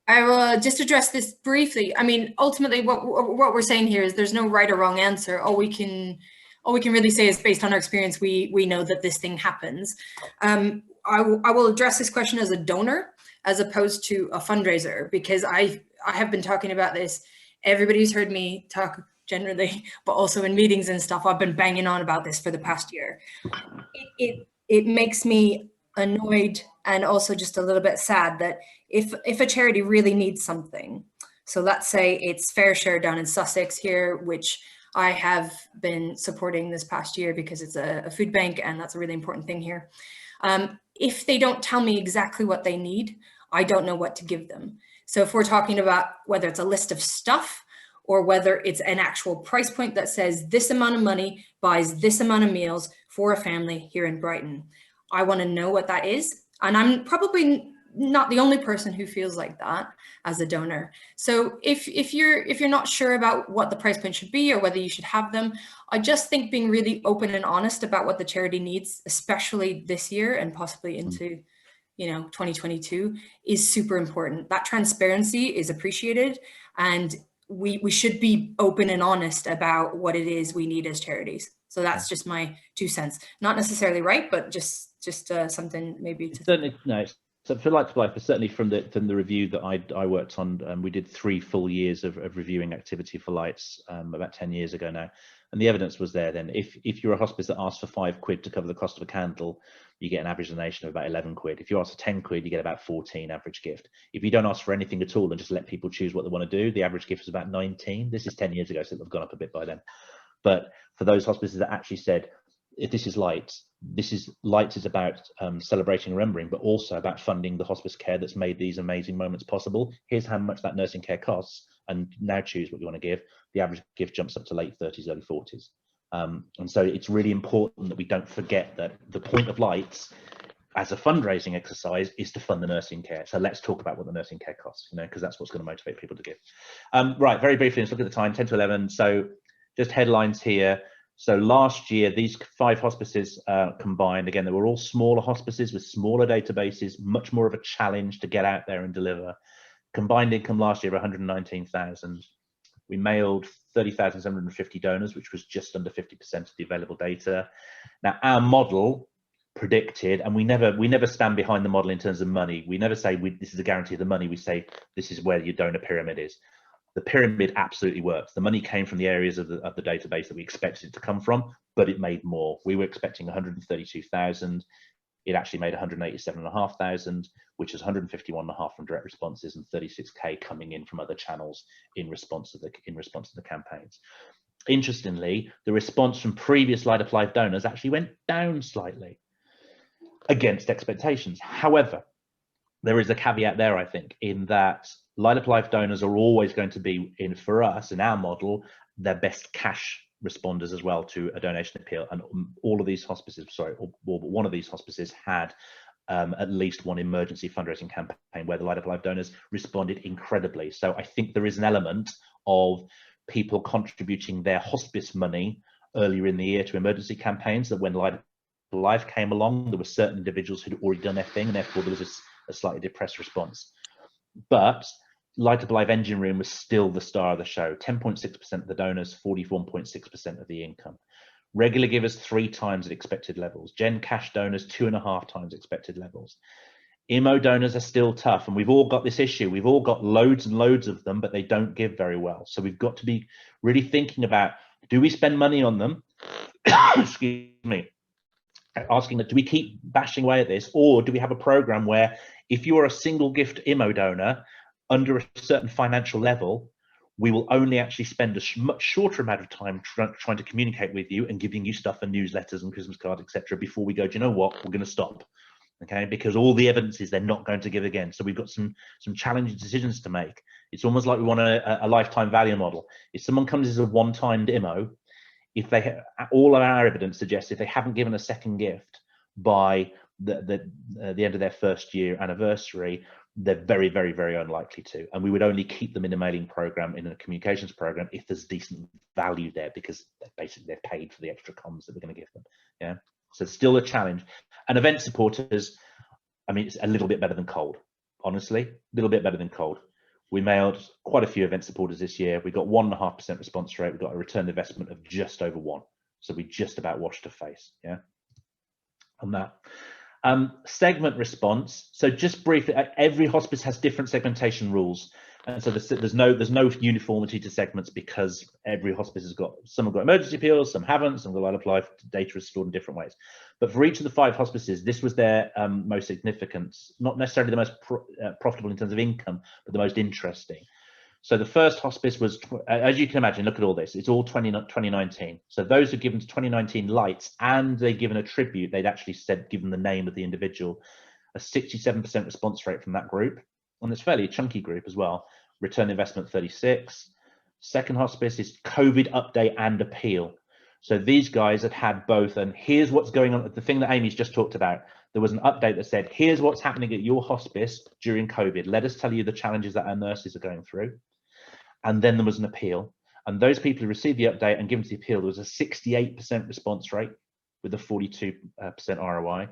I will just address this briefly. I mean, ultimately, what we're saying here is there's no right or wrong answer. All we can really say is, based on our experience, we know that this thing happens. I will address this question as a donor as opposed to a fundraiser, because I have been talking about this. Everybody's heard me talk generally, but also in meetings and stuff. I've been banging on about this for the past year. It makes me annoyed and also just a little bit sad that if a charity really needs something, so let's say it's Fair Share down in Sussex here, which I have been supporting this past year because it's a food bank and that's a really important thing here. If they don't tell me exactly what they need, I don't know what to give them. So if we're talking about whether it's a list of stuff or whether it's an actual price point that says this amount of money buys this amount of meals for a family here in Brighton, I want to know what that is. And I'm probably not the only person who feels like that as a donor. So if you're not sure about what the price point should be or whether you should have them, I just think being really open and honest about what the charity needs, especially this year and possibly into 2022, is super important. That transparency is appreciated, and we should be open and honest about what it is we need as charities. So that's just my 2 cents. Not necessarily right, but just something maybe to certainly no. So for Light Up Life, but certainly from the review that I worked on, we did 3 full years of reviewing activity for Lights about 10 years ago now, and the evidence was there. Then if you're a hospice that asks for £5 to cover the cost of a candle, you get an average donation of about 11 quid. If you ask for 10 quid, you get about 14 average gift. If you don't ask for anything at all and just let people choose what they want to do, the average gift is about 19. This is 10 years ago, so they've gone up a bit by then. But for those hospices that actually said, if this is Lights is about celebrating and remembering, but also about funding the hospice care that's made these amazing moments possible. Here's how much that nursing care costs, and now choose what you want to give. The average gift jumps up to late 30s, early 40s. And so it's really important that we don't forget that the point of Lights as a fundraising exercise is to fund the nursing care. So let's talk about what the nursing care costs, because that's what's going to motivate people to give. Right, very briefly, let's look at the time, 10 to 11. So just headlines here. So last year, these 5 hospices combined, again, they were all smaller hospices with smaller databases, much more of a challenge to get out there and deliver. Combined income last year of 119,000. We mailed 30,750 donors, which was just under 50% of the available data. Now, our model predicted, and we never stand behind the model in terms of money. We never say this is a guarantee of the money. We say this is where your donor pyramid is. The pyramid absolutely works. The money came from the areas of the database that we expected it to come from, but it made more. We were expecting 132,000. It actually made 187,500, which is 151.5 from direct responses and 36K coming in from other channels in response to the campaigns. Interestingly, the response from previous Light Up Life donors actually went down slightly against expectations. However, there is a caveat there, I think, in that Light Up Life donors are always going to be, for us, in our model, their best cash responders as well to a donation appeal. And all of these hospices, or one of these hospices had at least one emergency fundraising campaign where the Light Up Life donors responded incredibly. So I think there is an element of people contributing their hospice money earlier in the year to emergency campaigns, that when Light Up Life came along, there were certain individuals who'd already done their thing, and therefore there was a slightly depressed response. But Light Up Life Engine Room was still the star of the show. 10.6% of the donors, 41.6% of the income. Regular givers 3 times at expected levels. Gen Cash donors 2.5 times expected levels. IMO donors are still tough, and we've all got this issue. We've all got loads and loads of them, but they don't give very well. So we've got to be really thinking about, do we spend money on them? Excuse me. Asking that, do we keep bashing away at this, or do we have a program where if you are a single gift IMO donor under a certain financial level, we will only actually spend a much shorter amount of time trying to communicate with you and giving you stuff and newsletters and Christmas cards, etc., before we go, do you know what, we're going to stop, okay? Because all the evidence is they're not going to give again. So we've got some challenging decisions to make. It's almost like we want a lifetime value model. If someone comes as a one-time IMO, if they all of our evidence suggests if they haven't given a second gift by the end of their first year anniversary, they're very, very, very unlikely to. And we would only keep them in a mailing program, in a communications program, if there's decent value there, because basically they've paid for the extra comms that we're going to give them. Yeah, so it's still a challenge. And event supporters, I mean, it's a little bit better than cold. Honestly, a little bit better than cold. We mailed quite a few event supporters this year. We got 1.5% response rate. We got a return investment of just over 1. So we just about washed a face. Yeah, on that. Segment response. So just briefly, every hospice has different segmentation rules, and so there's no uniformity to segments, because every hospice has got, some have got emergency appeals, some haven't, some have got Light Up Life data is stored in different ways. But for each of the 5 hospices, this was their most significant, not necessarily the most profitable in terms of income, but the most interesting. So the first hospice was, as you can imagine, look at all this, it's all 2019. So those who given to 2019 Lights, and they'd given a tribute, they'd actually given the name of the individual, a 67% response rate from that group. And it's fairly a chunky group as well. Return investment 36. Second hospice is COVID update and appeal. So these guys had both, and here's what's going on. The thing that Amy's just talked about, there was an update that said, here's what's happening at your hospice during COVID. Let us tell you the challenges that our nurses are going through. And then there was an appeal. And those people who received the update and given to the appeal, there was a 68% response rate with a 42% ROI.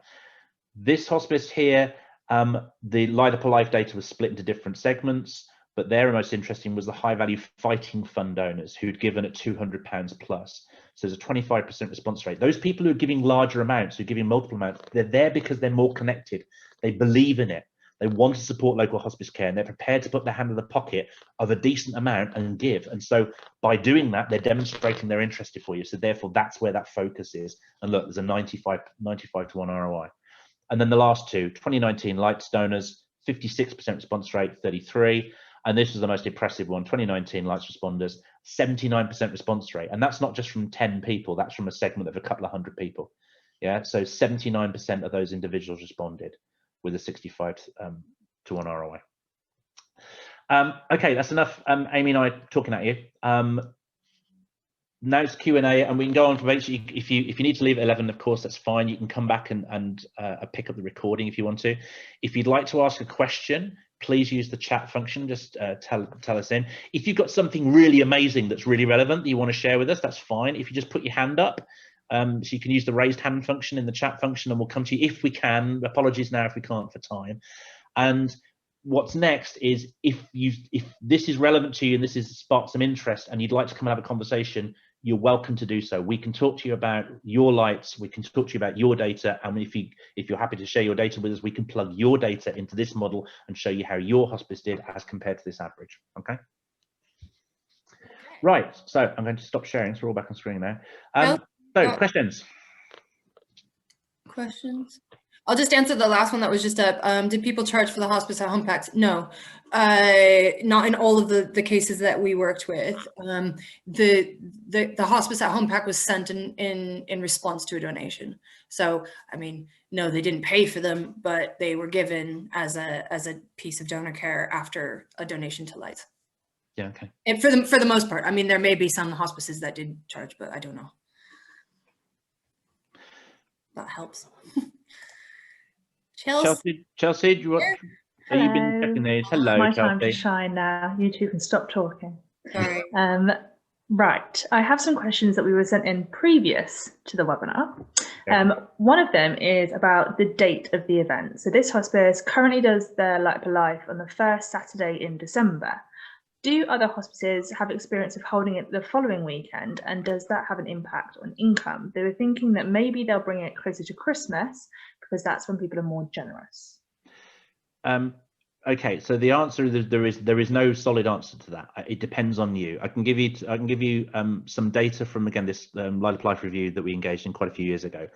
This hospice here, the Light Up Life data was split into different segments, but their most interesting was the high value fighting fund donors who'd given at £200 plus. So there's a 25% response rate. Those people who are giving larger amounts, who are giving multiple amounts, they're there because they're more connected. They believe in it. They want to support local hospice care, and they're prepared to put their hand in the pocket of a decent amount and give. And so by doing that, they're demonstrating they're interested for you. So therefore, that's where that focus is. And look, there's a 95 to 1 ROI. And then the last two, 2019 Lights donors, 56% response rate, 33. And this was the most impressive one, 2019 lights responders, 79% response rate. And that's not just from 10 people, that's from a segment of a couple of hundred people. Yeah, so 79% of those individuals responded with a 65 to 1 ROI. Okay, that's enough. Amy and I talking at you. Now it's Q&A, and we can go on for basically, if you need to leave at 11, of course, that's fine. You can come back and pick up the recording if you want to. If you'd like to ask a question, please use the chat function. Just tell us in. If you've got something really amazing that's really relevant that you want to share with us, that's fine. If you just put your hand up, so you can use the raised hand function in the chat function, and we'll come to you if we can. Apologies now if we can't for time. And what's next is if this is relevant to you and this is sparked some interest and you'd like to come and have a conversation, you're welcome to do so. We can talk to you about your lights, we can talk to you about your data, and if you're happy to share your data with us, we can plug your data into this model and show you how your hospice did as compared to this average. Okay. Right, so I'm going to stop sharing, so we're all back on screen now. Questions? Questions? I'll just answer the last one that was just up. Did people charge for the hospice at home packs? No, not in all of the cases that we worked with. The hospice at home pack was sent in response to a donation. So, I mean, no, they didn't pay for them, but they were given as a piece of donor care after a donation to Lights. Yeah, okay. And for the most part, I mean, there may be some hospices that did charge, but I don't know. That helps. Chelsea, do you want? Have you been checking these? Hello, my Chelsea. time to shine now. You two can stop talking. Sorry. Right, I have some questions that we were sent in previous to the webinar. Okay. One of them is about the date of the event. So this hospice currently does their Light for Life on the first Saturday in December. Do other hospices have experience of holding it the following weekend, and does that have an impact on income? They were thinking that maybe they'll bring it closer to Christmas because that's when people are more generous. Okay, so the answer is there is no solid answer to that. It depends on you. I can give you some data from, again, this Light Up Life review that we engaged in quite a few years ago.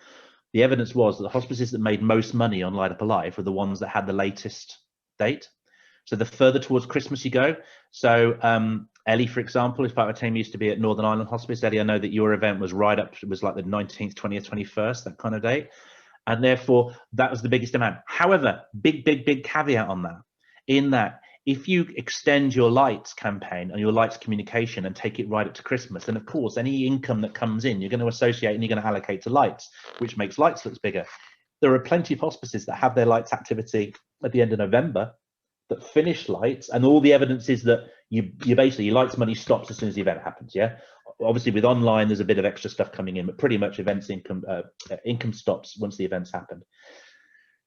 The evidence was that the hospices that made most money on Light Up Life were the ones that had the latest date. So the further towards Christmas you go. So Ellie, for example, is part of a team used to be at Northern Ireland Hospice. Ellie, I know that your event was right up, it was like the 19th, 20th, 21st, that kind of date. And therefore, that was the biggest demand. However, big caveat on that, in that if you extend your lights campaign and your lights communication and take it right up to Christmas, then of course, any income that comes in, you're going to associate and you're going to allocate to lights, which makes lights look bigger. There are plenty of hospices that have their lights activity at the end of November that finish lights, and all the evidence is that you basically, your lights money stops as soon as the event happens. Yeah, obviously with online there's a bit of extra stuff coming in, but pretty much events income stops once the events happen.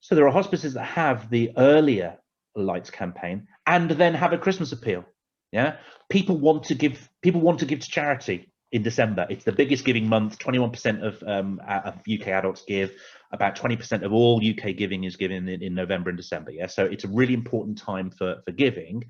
So there are hospices that have the earlier lights campaign and then have a Christmas appeal. Yeah, people want to give to charity in December. It's the biggest giving month. 21% of UK adults give. About 20% of all UK giving is given in November and December. Yeah, so it's a really important time for giving.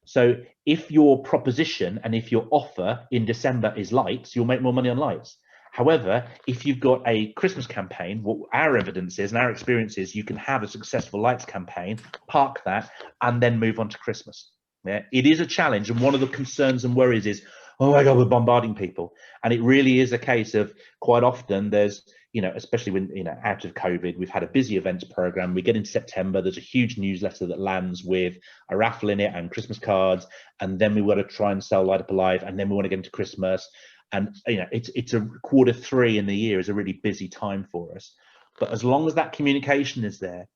So if your proposition and if your offer in December is lights, you'll make more money on lights. However, if you've got a Christmas campaign, what our evidence is and our experience is, you can have a successful lights campaign, park that, and then move on to Christmas. Yeah, it is a challenge, and one of the concerns and worries is, oh my God, we're bombarding people. And it really is a case of, quite often there's, you know, especially when, you know, out of COVID, we've had a busy events program. We get into September, there's a huge newsletter that lands with a raffle in it and Christmas cards. And then we want to try and sell Light Up Alive. And then we want to get into Christmas. And, you know, it's a Q3 in the year is a really busy time for us. But as long as that communication is there,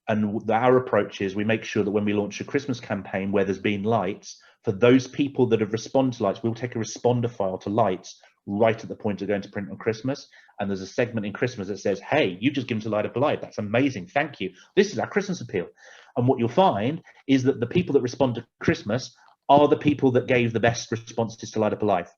and our approach is we make sure that when we launch a Christmas campaign where there's been lights, for those people that have responded to lights, we'll take a responder file to lights right at the point of going to print on Christmas. And there's a segment in Christmas that says, hey, you've just given to Light Up Alive. That's amazing. Thank you. This is our Christmas appeal. And what you'll find is that the people that respond to Christmas are the people that gave the best responses to Light Up Alive.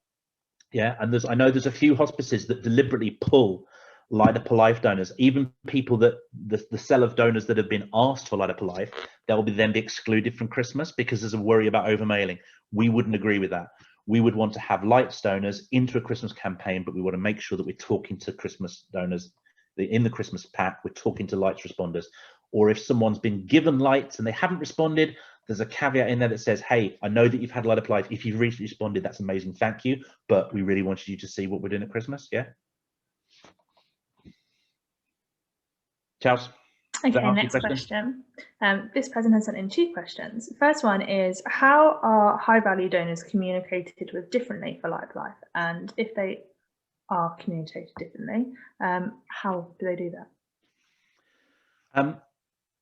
Yeah. And I know there's a few hospices that deliberately pull Light Up Alive donors, even people that the cell of donors that have been asked for Light Up Alive, they'll then be excluded from Christmas because there's a worry about overmailing. We wouldn't agree with that. We would want to have lights donors into a Christmas campaign, but we want to make sure that we're talking to Christmas donors in the Christmas pack. We're talking to lights responders. Or if someone's been given lights and they haven't responded, there's a caveat in there that says, hey, I know that you've had Light Up Life. If you've recently responded, that's amazing. Thank you. But we really wanted you to see what we're doing at Christmas. Yeah. Charles? Okay, next question. This person has sent in 2 questions. The first one is, how are high value donors communicated with differently for Light Up Life? And if they are communicated differently, how do they do that?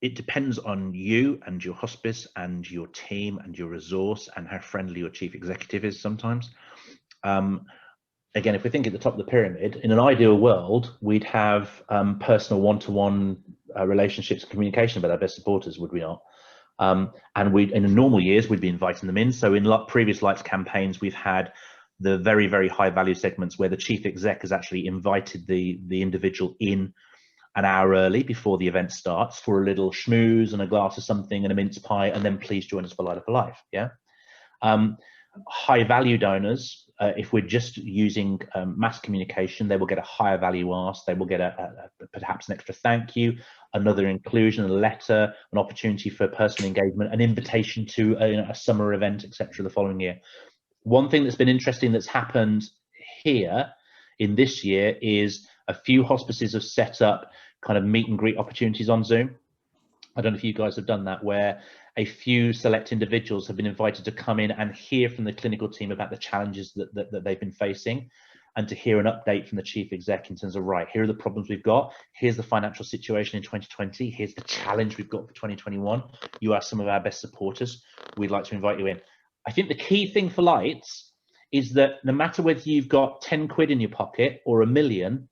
It depends on you and your hospice and your team and your resource and how friendly your chief executive is sometimes. Again, if we think at the top of the pyramid, in an ideal world, we'd have personal one-to-one relationships and communication with our best supporters, would we not? And we, in normal years, we'd be inviting them in. So in previous Lights campaigns, we've had the very, very high value segments where the chief exec has actually invited the individual in an hour early before the event starts for a little schmooze and a glass of something and a mince pie, and then please join us for Light Up Life. Yeah. High value donors, if we're just using mass communication, they will get a higher value ask. They will get perhaps an extra thank you, another inclusion, a letter, an opportunity for personal engagement, an invitation to a summer event, etc. the following year. One thing that's been interesting that's happened here in this year is a few hospices have set up kind of meet and greet opportunities on Zoom. I don't know if you guys have done that, where a few select individuals have been invited to come in and hear from the clinical team about the challenges that they've been facing, and to hear an update from the chief exec in terms of, right, here are the problems we've got, here's the financial situation in 2020, here's the challenge we've got for 2021. You are some of our best supporters. We'd like to invite you in. I think the key thing for Lights is that no matter whether you've got 10 quid in your pocket or $1 million,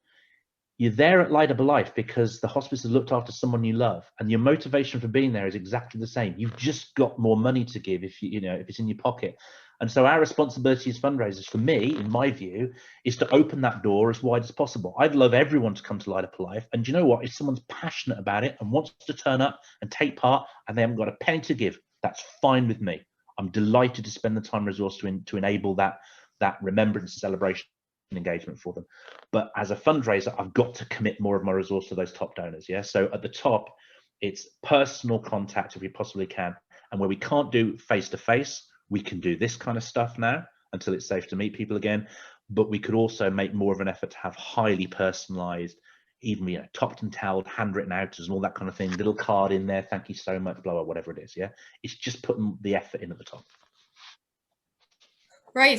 you're there at Light Up Life because the hospice has looked after someone you love, and your motivation for being there is exactly the same. You've just got more money to give if if it's in your pocket. And so our responsibility as fundraisers, for me, in my view, is to open that door as wide as possible. I'd love everyone to come to Light Up Life, and you know what? If someone's passionate about it and wants to turn up and take part, and they haven't got a penny to give, that's fine with me. I'm delighted to spend the time and resource to enable that remembrance, celebration, engagement for them. But as a fundraiser, I've got to commit more of my resource to those top donors. Yeah. So at the top, it's personal contact if we possibly can. And where we can't do face-to-face, we can do this kind of stuff now until it's safe to meet people again. But we could also make more of an effort to have highly personalized, even topped and toweled, handwritten outers and all that kind of thing, little card in there, thank you so much, blah, blah, whatever it is. Yeah. It's just putting the effort in at the top. Right.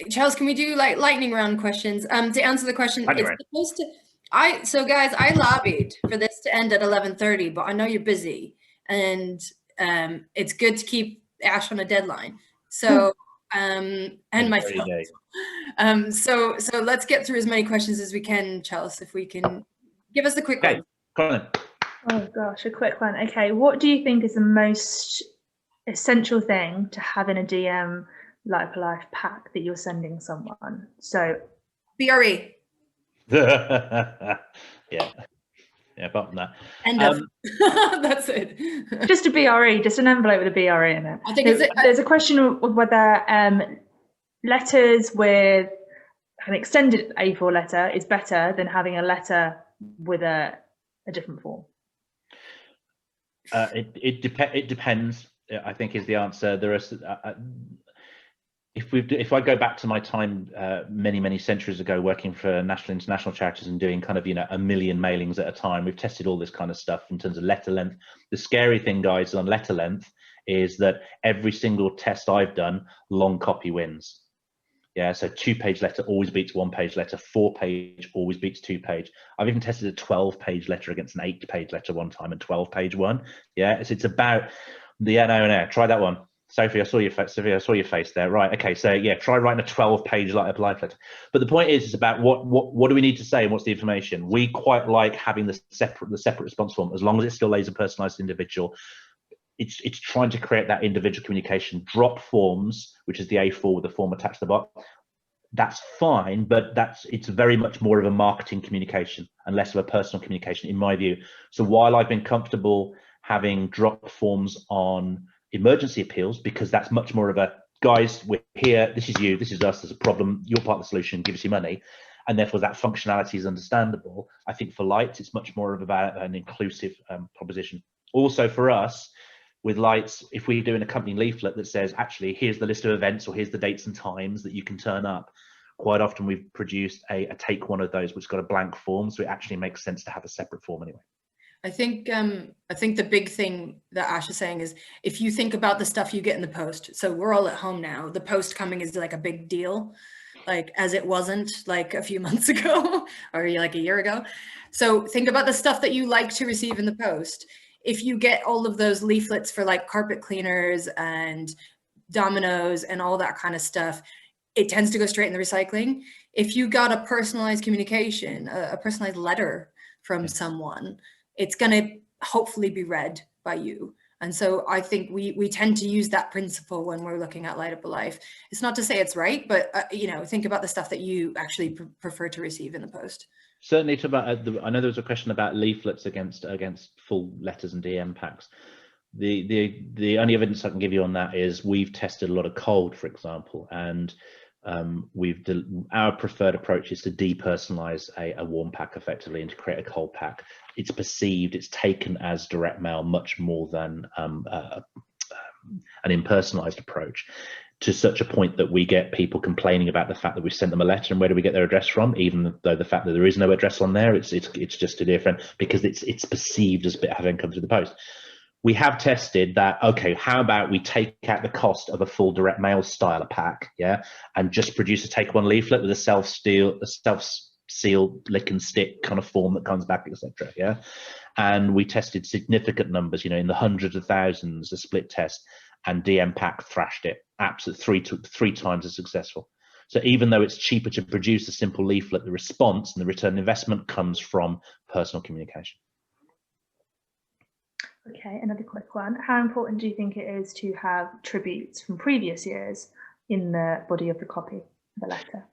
Charles, can we do like lightning round questions? To answer the question, it's supposed to, so guys, I lobbied for this to end at 11:30, but I know you're busy, and it's good to keep Ash on a deadline. So and myself. So let's get through as many questions as we can, Charles, if we can give us the quick one. Oh gosh, a quick one. Okay, what do you think is the most essential thing to have in a DM Light Up Life pack that you're sending someone? So BRE. Yeah, apart from that. End of. That's it. Just a BRE, just an envelope with a BRE in it. I think there's a question of whether letters with an extended A4 letter is better than having a letter with a different form. It depends, I think, is the answer. There are if I go back to my time many centuries ago working for national international charities and doing kind of 1 million mailings at a time, we've tested all this kind of stuff in terms of letter length. The scary thing, guys, on letter length is that every single test I've done, long copy wins. Yeah, so 2-page letter always beats 1-page letter, 4-page always beats 2-page. I've even tested a 12-page letter against an 8-page letter one time and 12-page one. Yeah, it's about no, try that one. Sophie, I saw your face there. Right, okay, so yeah, try writing a 12-page Light Up Life letter. But the point is, it's about what do we need to say and what's the information. We quite like having the separate response form, as long as it still lays a personalized individual. It's trying to create that individual communication. Drop forms, which is the A4 with the form attached to the bottom. That's fine, but it's very much more of a marketing communication and less of a personal communication, in my view. So while I've been comfortable having drop forms on emergency appeals, because that's much more of a, guys, we're here, this is you, this is us, there's a problem, you're part of the solution, give us your money, and therefore that functionality is understandable. I think for Lights, it's much more of about an inclusive proposition. Also for us, with lights, if we're doing a company leaflet that says, actually, here's the list of events, or here's the dates and times that you can turn up, quite often we've produced a take one of those, which has got a blank form. So it actually makes sense to have a separate form anyway. I think the big thing that Ash is saying is, if you think about the stuff you get in the post, so we're all at home now, the post coming is like a big deal, like as it wasn't like a few months ago or like a year ago. So think about the stuff that you like to receive in the post. If you get all of those leaflets for like carpet cleaners and Dominoes and all that kind of stuff, it tends to go straight in the recycling. If you got a personalized communication, a personalized letter from someone, it's going to hopefully be read by you. And so I think we tend to use that principle when we're looking at Light Up a Life. It's not to say it's right, but you know, think about the stuff that you actually prefer to receive in the post. Certainly, I know there was a question about leaflets against full letters and DM packs. The only evidence I can give you on that is we've tested a lot of cold, for example, and our preferred approach is to depersonalize a warm pack effectively and to create a cold pack. It's perceived, it's taken as direct mail much more than an impersonalized approach, to such a point that we get people complaining about the fact that we've sent them a letter and where do we get their address from, even though the fact that there is no address on there, it's just a dear friend, because it's perceived as having come through the post. We have tested that, okay, how about we take out the cost of a full direct mail style pack, yeah, and just produce a take one leaflet with a self-seal lick and stick kind of form that comes back, etc. Yeah, and we tested significant numbers, you know, in the hundreds of thousands, a split test, and DM Pack thrashed it, absolutely three times as successful. So even though it's cheaper to produce a simple leaflet, the response and the return on investment comes from personal communication. Okay, another quick one. How important do you think it is to have tributes from previous years in the body of the copy of the letter?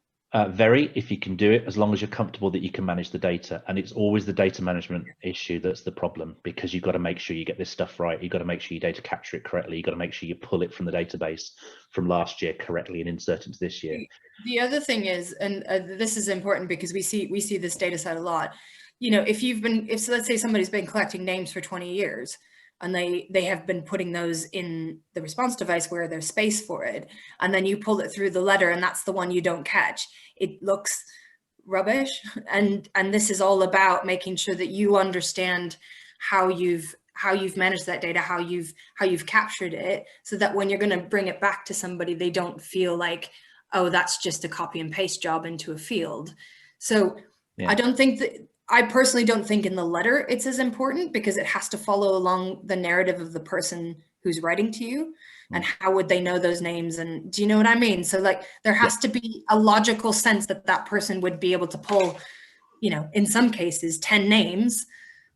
Very, if you can do it, as long as you're comfortable that you can manage the data. And it's always the data management issue that's the problem, because you've got to make sure you get this stuff right. You've got to make sure you data capture it correctly. You've got to make sure you pull it from the database from last year correctly and insert it into this year. The other thing is, and this is important because we see this data set a lot. You know, if let's say somebody's been collecting names for 20 years, and they have been putting those in the response device where there's space for it, and then you pull it through the letter and that's the one you don't catch, it looks rubbish. And this is all about making sure that you understand how you've managed that data, how you've captured it, so that when you're going to bring it back to somebody, they don't feel like, oh, that's just a copy and paste job into a field. So yeah. I personally don't think in the letter it's as important, because it has to follow along the narrative of the person who's writing to you, and how would they know those names, and do you know what I mean? So like there has to be a logical sense that person would be able to pull, you know, in some cases 10 names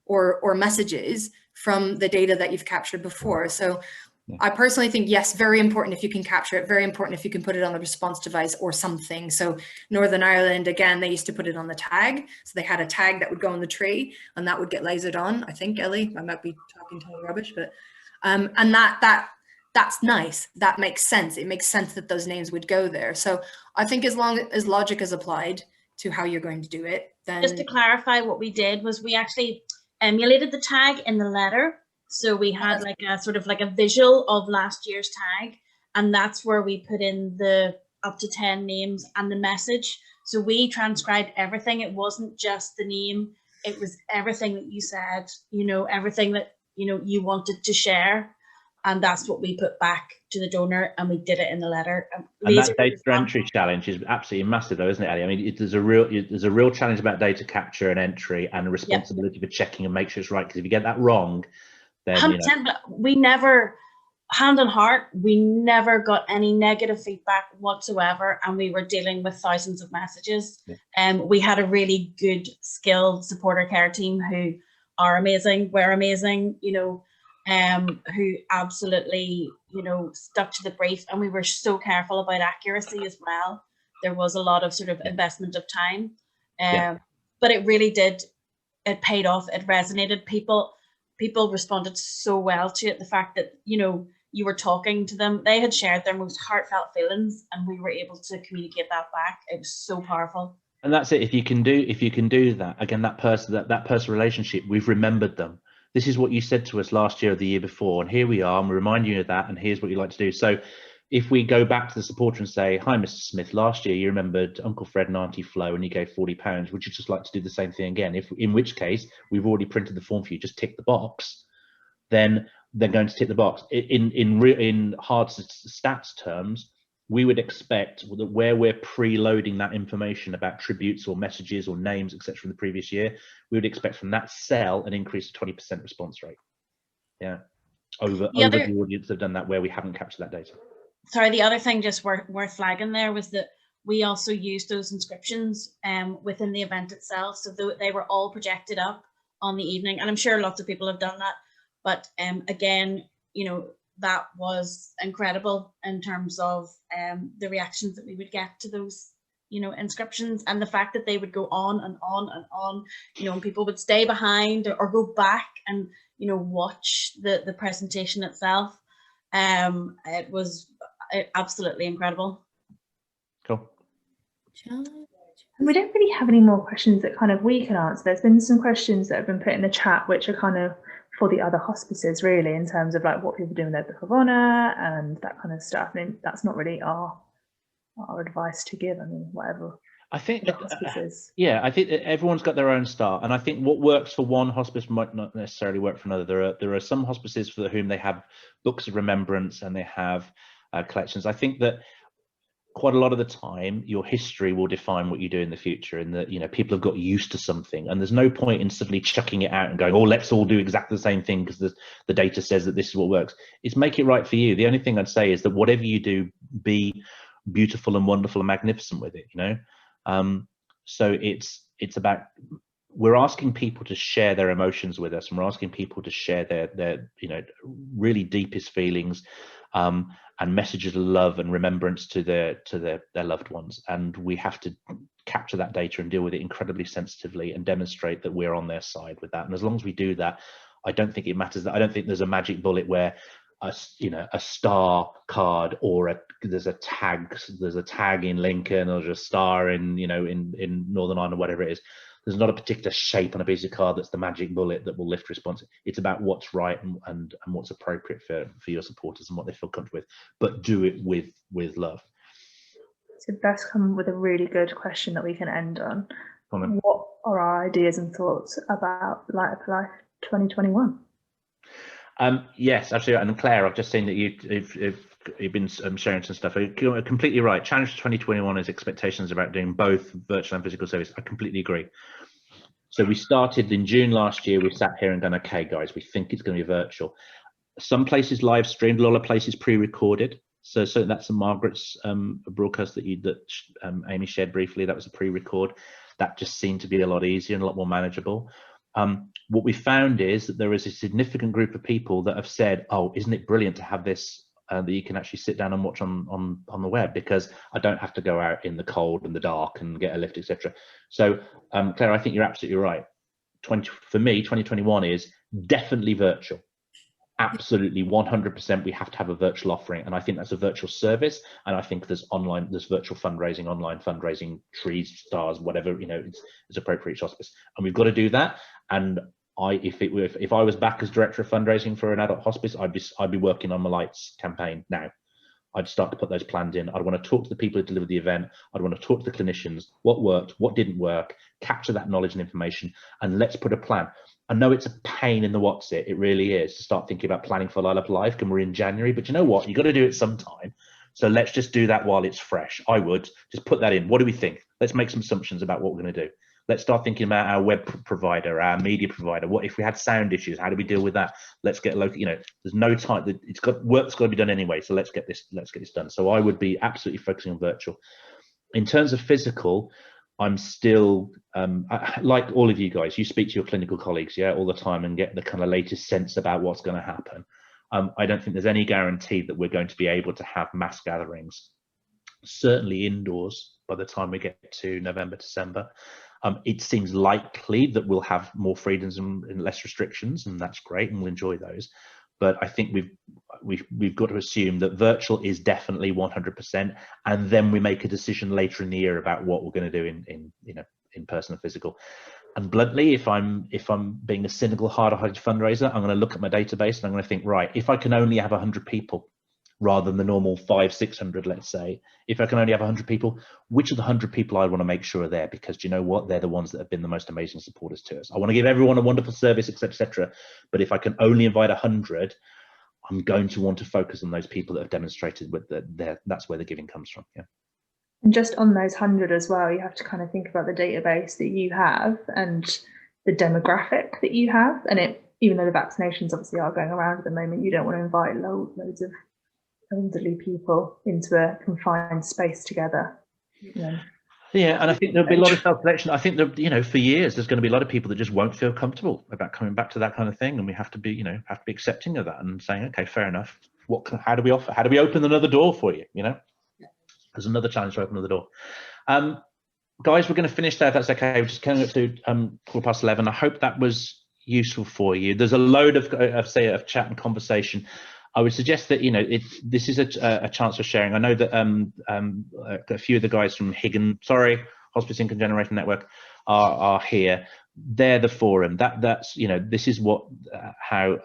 or messages from the data that you've captured before. So I personally think, yes, very important if you can capture it, very important if you can put it on the response device or something. So Northern Ireland, again, they used to put it on the tag. So they had a tag that would go on the tree and that would get lasered on. I think, Ellie, I might be talking total rubbish, but and that's nice. That makes sense. It makes sense that those names would go there. So I think as long as logic is applied to how you're going to do it, then... Just to clarify, what we did was we actually emulated the tag in the letter. So we had like a sort of like a visual of last year's tag, and that's where we put in the up to 10 names and the message. So we transcribed everything. It wasn't just the name. It was everything that you said, you know, everything that, you know, you wanted to share. And that's what we put back to the donor, and we did it in the letter. And that data entry challenge is absolutely massive, though, isn't it, Ellie? I mean, there's a real challenge about data capture and entry, and a responsibility for checking and make sure it's right. Because if you get that wrong, then, you know. But we never, hand on heart, we never got any negative feedback whatsoever, and we were dealing with thousands of messages. We had a really good, skilled supporter care team who are amazing, were amazing, you know, who absolutely, you know, stuck to the brief, and we were so careful about accuracy as well. There was a lot of sort of investment of time, but it really did, it paid off. It resonated. People responded so well to it. The fact that, you know, you were talking to them, they had shared their most heartfelt feelings, and we were able to communicate that back. It was so powerful. And that's it. If you can do that, again, that person relationship, we've remembered them. this is what you said to us last year or the year before, and here we are, and we remind you of that, and here's what you like to do. So if we go back to the supporter and say, hi, Mr. Smith, last year you remembered Uncle Fred and Auntie Flo and you gave £40, would you just like to do the same thing again? In which case, we've already printed the form for you, just tick the box, then they're going to tick the box. In hard stats terms, we would expect that where we're preloading that information about tributes or messages or names, etc., from the previous year, we would expect from that cell an increase of 20% response rate. Yeah, over the audience have done that where we haven't captured that data. Sorry, the other thing just worth flagging there was that we also used those inscriptions within the event itself. So they were all projected up on the evening, and I'm sure lots of people have done that. But again, that was incredible in terms of the reactions that we would get to those, inscriptions, and the fact that they would go on and on and on, and people would stay behind or go back and, watch the presentation itself. It was absolutely incredible. Cool. We don't really have any more questions that kind of we can answer. There's been some questions that have been put in the chat, which are kind of for the other hospices, really, in terms of like what people do in their book of honour and that kind of stuff. I mean, that's not really our advice to give. I mean, whatever. I think the hospices. Yeah, I think that everyone's got their own style, and I think what works for one hospice might not necessarily work for another. There are some hospices for whom they have books of remembrance and they have collections. I think that quite a lot of the time your history will define what you do in the future, and that people have got used to something, and there's no point in suddenly chucking it out and going, oh, let's all do exactly the same thing because the data says that this is what works. It's make it right for you. The only thing I'd say is that whatever you do, be beautiful and wonderful and magnificent with it, so it's about, we're asking people to share their emotions with us, and we're asking people to share their really deepest feelings and messages of love and remembrance to their loved ones, and we have to capture that data and deal with it incredibly sensitively and demonstrate that we're on their side with that. And as long as we do that, I don't think it matters. I don't think there's a magic bullet where a star card or there's a tag in Lincoln, or there's a star in in Northern Ireland or whatever it is. There's not a particular shape on a piece of card that's the magic bullet that will lift response. It's about what's right and what's appropriate for your supporters and what they feel comfortable with, but do it with love. So that's come with a really good question that we can end on. What are our ideas and thoughts about Light Up Life 2021? Yes, absolutely. And Claire, I've just seen that you've been sharing some stuff. You're completely right. Challenge for 2021 is expectations about doing both virtual and physical service. I completely agree. So we started in June last year. We sat here and gone, okay, guys, we think it's going to be virtual. Some places live streamed, a lot of places pre-recorded. So that's Margaret's broadcast that Amy shared briefly. That was a pre-record. That just seemed to be a lot easier and a lot more manageable. What we found is that there is a significant group of people that have said, oh, isn't it brilliant to have this that you can actually sit down and watch on the web, because I don't have to go out in the cold and the dark and get a lift, etc. So Claire, I think you're absolutely right. For me, 2021 is definitely virtual. Absolutely 100%. We have to have a virtual offering, and I think that's a virtual service, and I think there's virtual fundraising, online fundraising, trees, stars, whatever it's appropriate for each hospice, and we've got to do that. And if I was back as director of fundraising for an adult hospice, I'd be working on my lights campaign now. I'd start to put those plans in. I'd want to talk to the people who delivered the event. I'd want to talk to the clinicians, what worked, what didn't work, capture that knowledge and information, and let's put a plan. I know it's a pain in the what's it really is to start thinking about planning for Light Up Life, and we're in January, but you know what, you've got to do it sometime. So let's just do that while it's fresh. I would just put that in. What do we think? Let's make some assumptions about what we're going to do. Let's start thinking about our web provider, our media provider. What if we had sound issues? How do we deal with that? Let's get local. There's no time. Work's got to be done anyway. So let's get this done. So I would be absolutely focusing on virtual. In terms of physical, I'm still like all of you guys. You speak to your clinical colleagues, all the time, and get the kind of latest sense about what's going to happen. I don't think there's any guarantee that we're going to be able to have mass gatherings, certainly indoors, by the time we get to November, December. It seems likely that we'll have more freedoms and less restrictions, and that's great, and we'll enjoy those. But I think we've got to assume that virtual is definitely 100%, and then we make a decision later in the year about what we're going to do in person and physical. And bluntly, if I'm being a cynical, hard-hearted fundraiser, I'm going to look at my database and I'm going to think, right, if I can only have 100 people rather than the normal 500-600, let's say, if I can only have 100 people, which of the 100 people I want to make sure are there? Because do you know what? They're the ones that have been the most amazing supporters to us. I want to give everyone a wonderful service, etc., etc. But if I can only invite 100, I'm going to want to focus on those people that have demonstrated with that's where the giving comes from. Yeah. And just on those 100 as well, you have to kind of think about the database that you have and the demographic that you have. And even though the vaccinations obviously are going around at the moment, you don't want to invite loads of elderly people into a confined space together. Yeah, and I think there'll be a lot of self-selection. I think that, you know, for years there's going to be a lot of people that just won't feel comfortable about coming back to that kind of thing, and we have to be, you know, accepting of that and saying, okay, fair enough. How do we open another door for you? You know, there's another challenge to open another door. Guys, we're going to finish there if that's okay. We're just coming up to 11:15. I hope that was useful for you. There's a load of chat and conversation. I would suggest that, you know, this is a chance for sharing. I know that a few of the guys from Hospice Income Generation Network are here. They're the forum. That's you know, this is how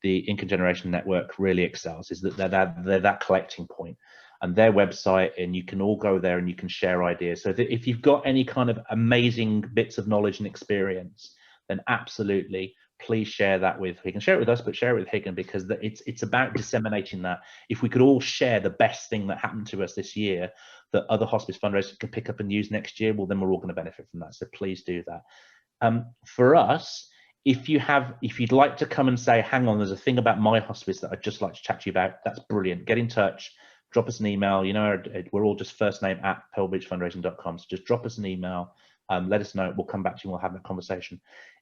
the Income Generation Network really excels, is that they're that collecting point, and their website, and you can all go there and you can share ideas. So that if you've got any kind of amazing bits of knowledge and experience, then absolutely, please share that with Higgin. Share it with us, but share it with Higgin, because it's about disseminating that. If we could all share the best thing that happened to us this year that other hospice fundraisers can pick up and use next year, well, then we're all going to benefit from that. So please do that. For us, if you'd like to come and say, hang on, there's a thing about my hospice that I'd just like to chat to you about, that's brilliant. Get in touch, drop us an email. You know, we're all just first name at pebblebeachfundraising.com. So just drop us an email. Let us know. We'll come back to you and we'll have a conversation.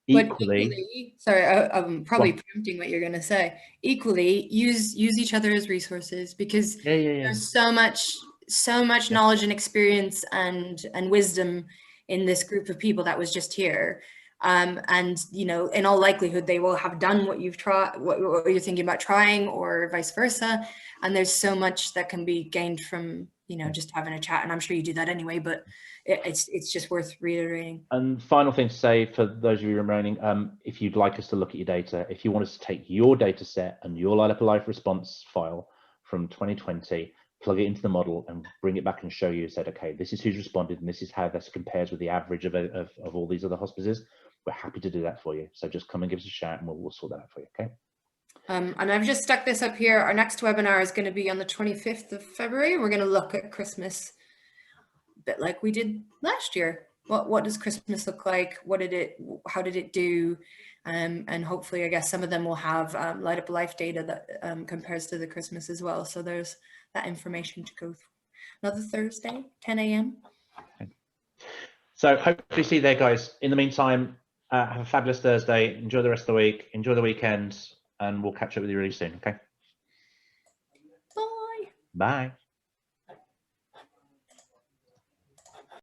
Equally, sorry, I'm probably preempting what you're going to say. Equally, use each other as resources, because there's so much knowledge and experience and wisdom in this group of people that was just here. And you know, in all likelihood, they will have done what you've tried, what you're thinking about trying, or vice versa. And there's so much that can be gained from, you know, just having a chat. And I'm sure you do that anyway, but it's just worth reiterating. And final thing to say for those of you remaining, if you'd like us to look at your data, if you want us to take your data set and your Light Up a Life response file from 2020, plug it into the model and bring it back and show you, said, okay, this is who's responded and this is how this compares with the average of all these other hospices, we're happy to do that for you. So just come and give us a shout and we'll sort that out for you, okay? And I've just stuck this up here. Our next webinar is going to be on the 25th of February. We're going to look at Christmas a bit like we did last year. What does Christmas look like? How did it do? And hopefully, I guess some of them will have Light Up a Life data that compares to the Christmas as well. So there's that information to go through. Another Thursday, 10 a.m. Okay. So hopefully see you there, guys. In the meantime, have a fabulous Thursday. Enjoy the rest of the week. Enjoy the weekend. And we'll catch up with you really soon, okay? Bye. Bye.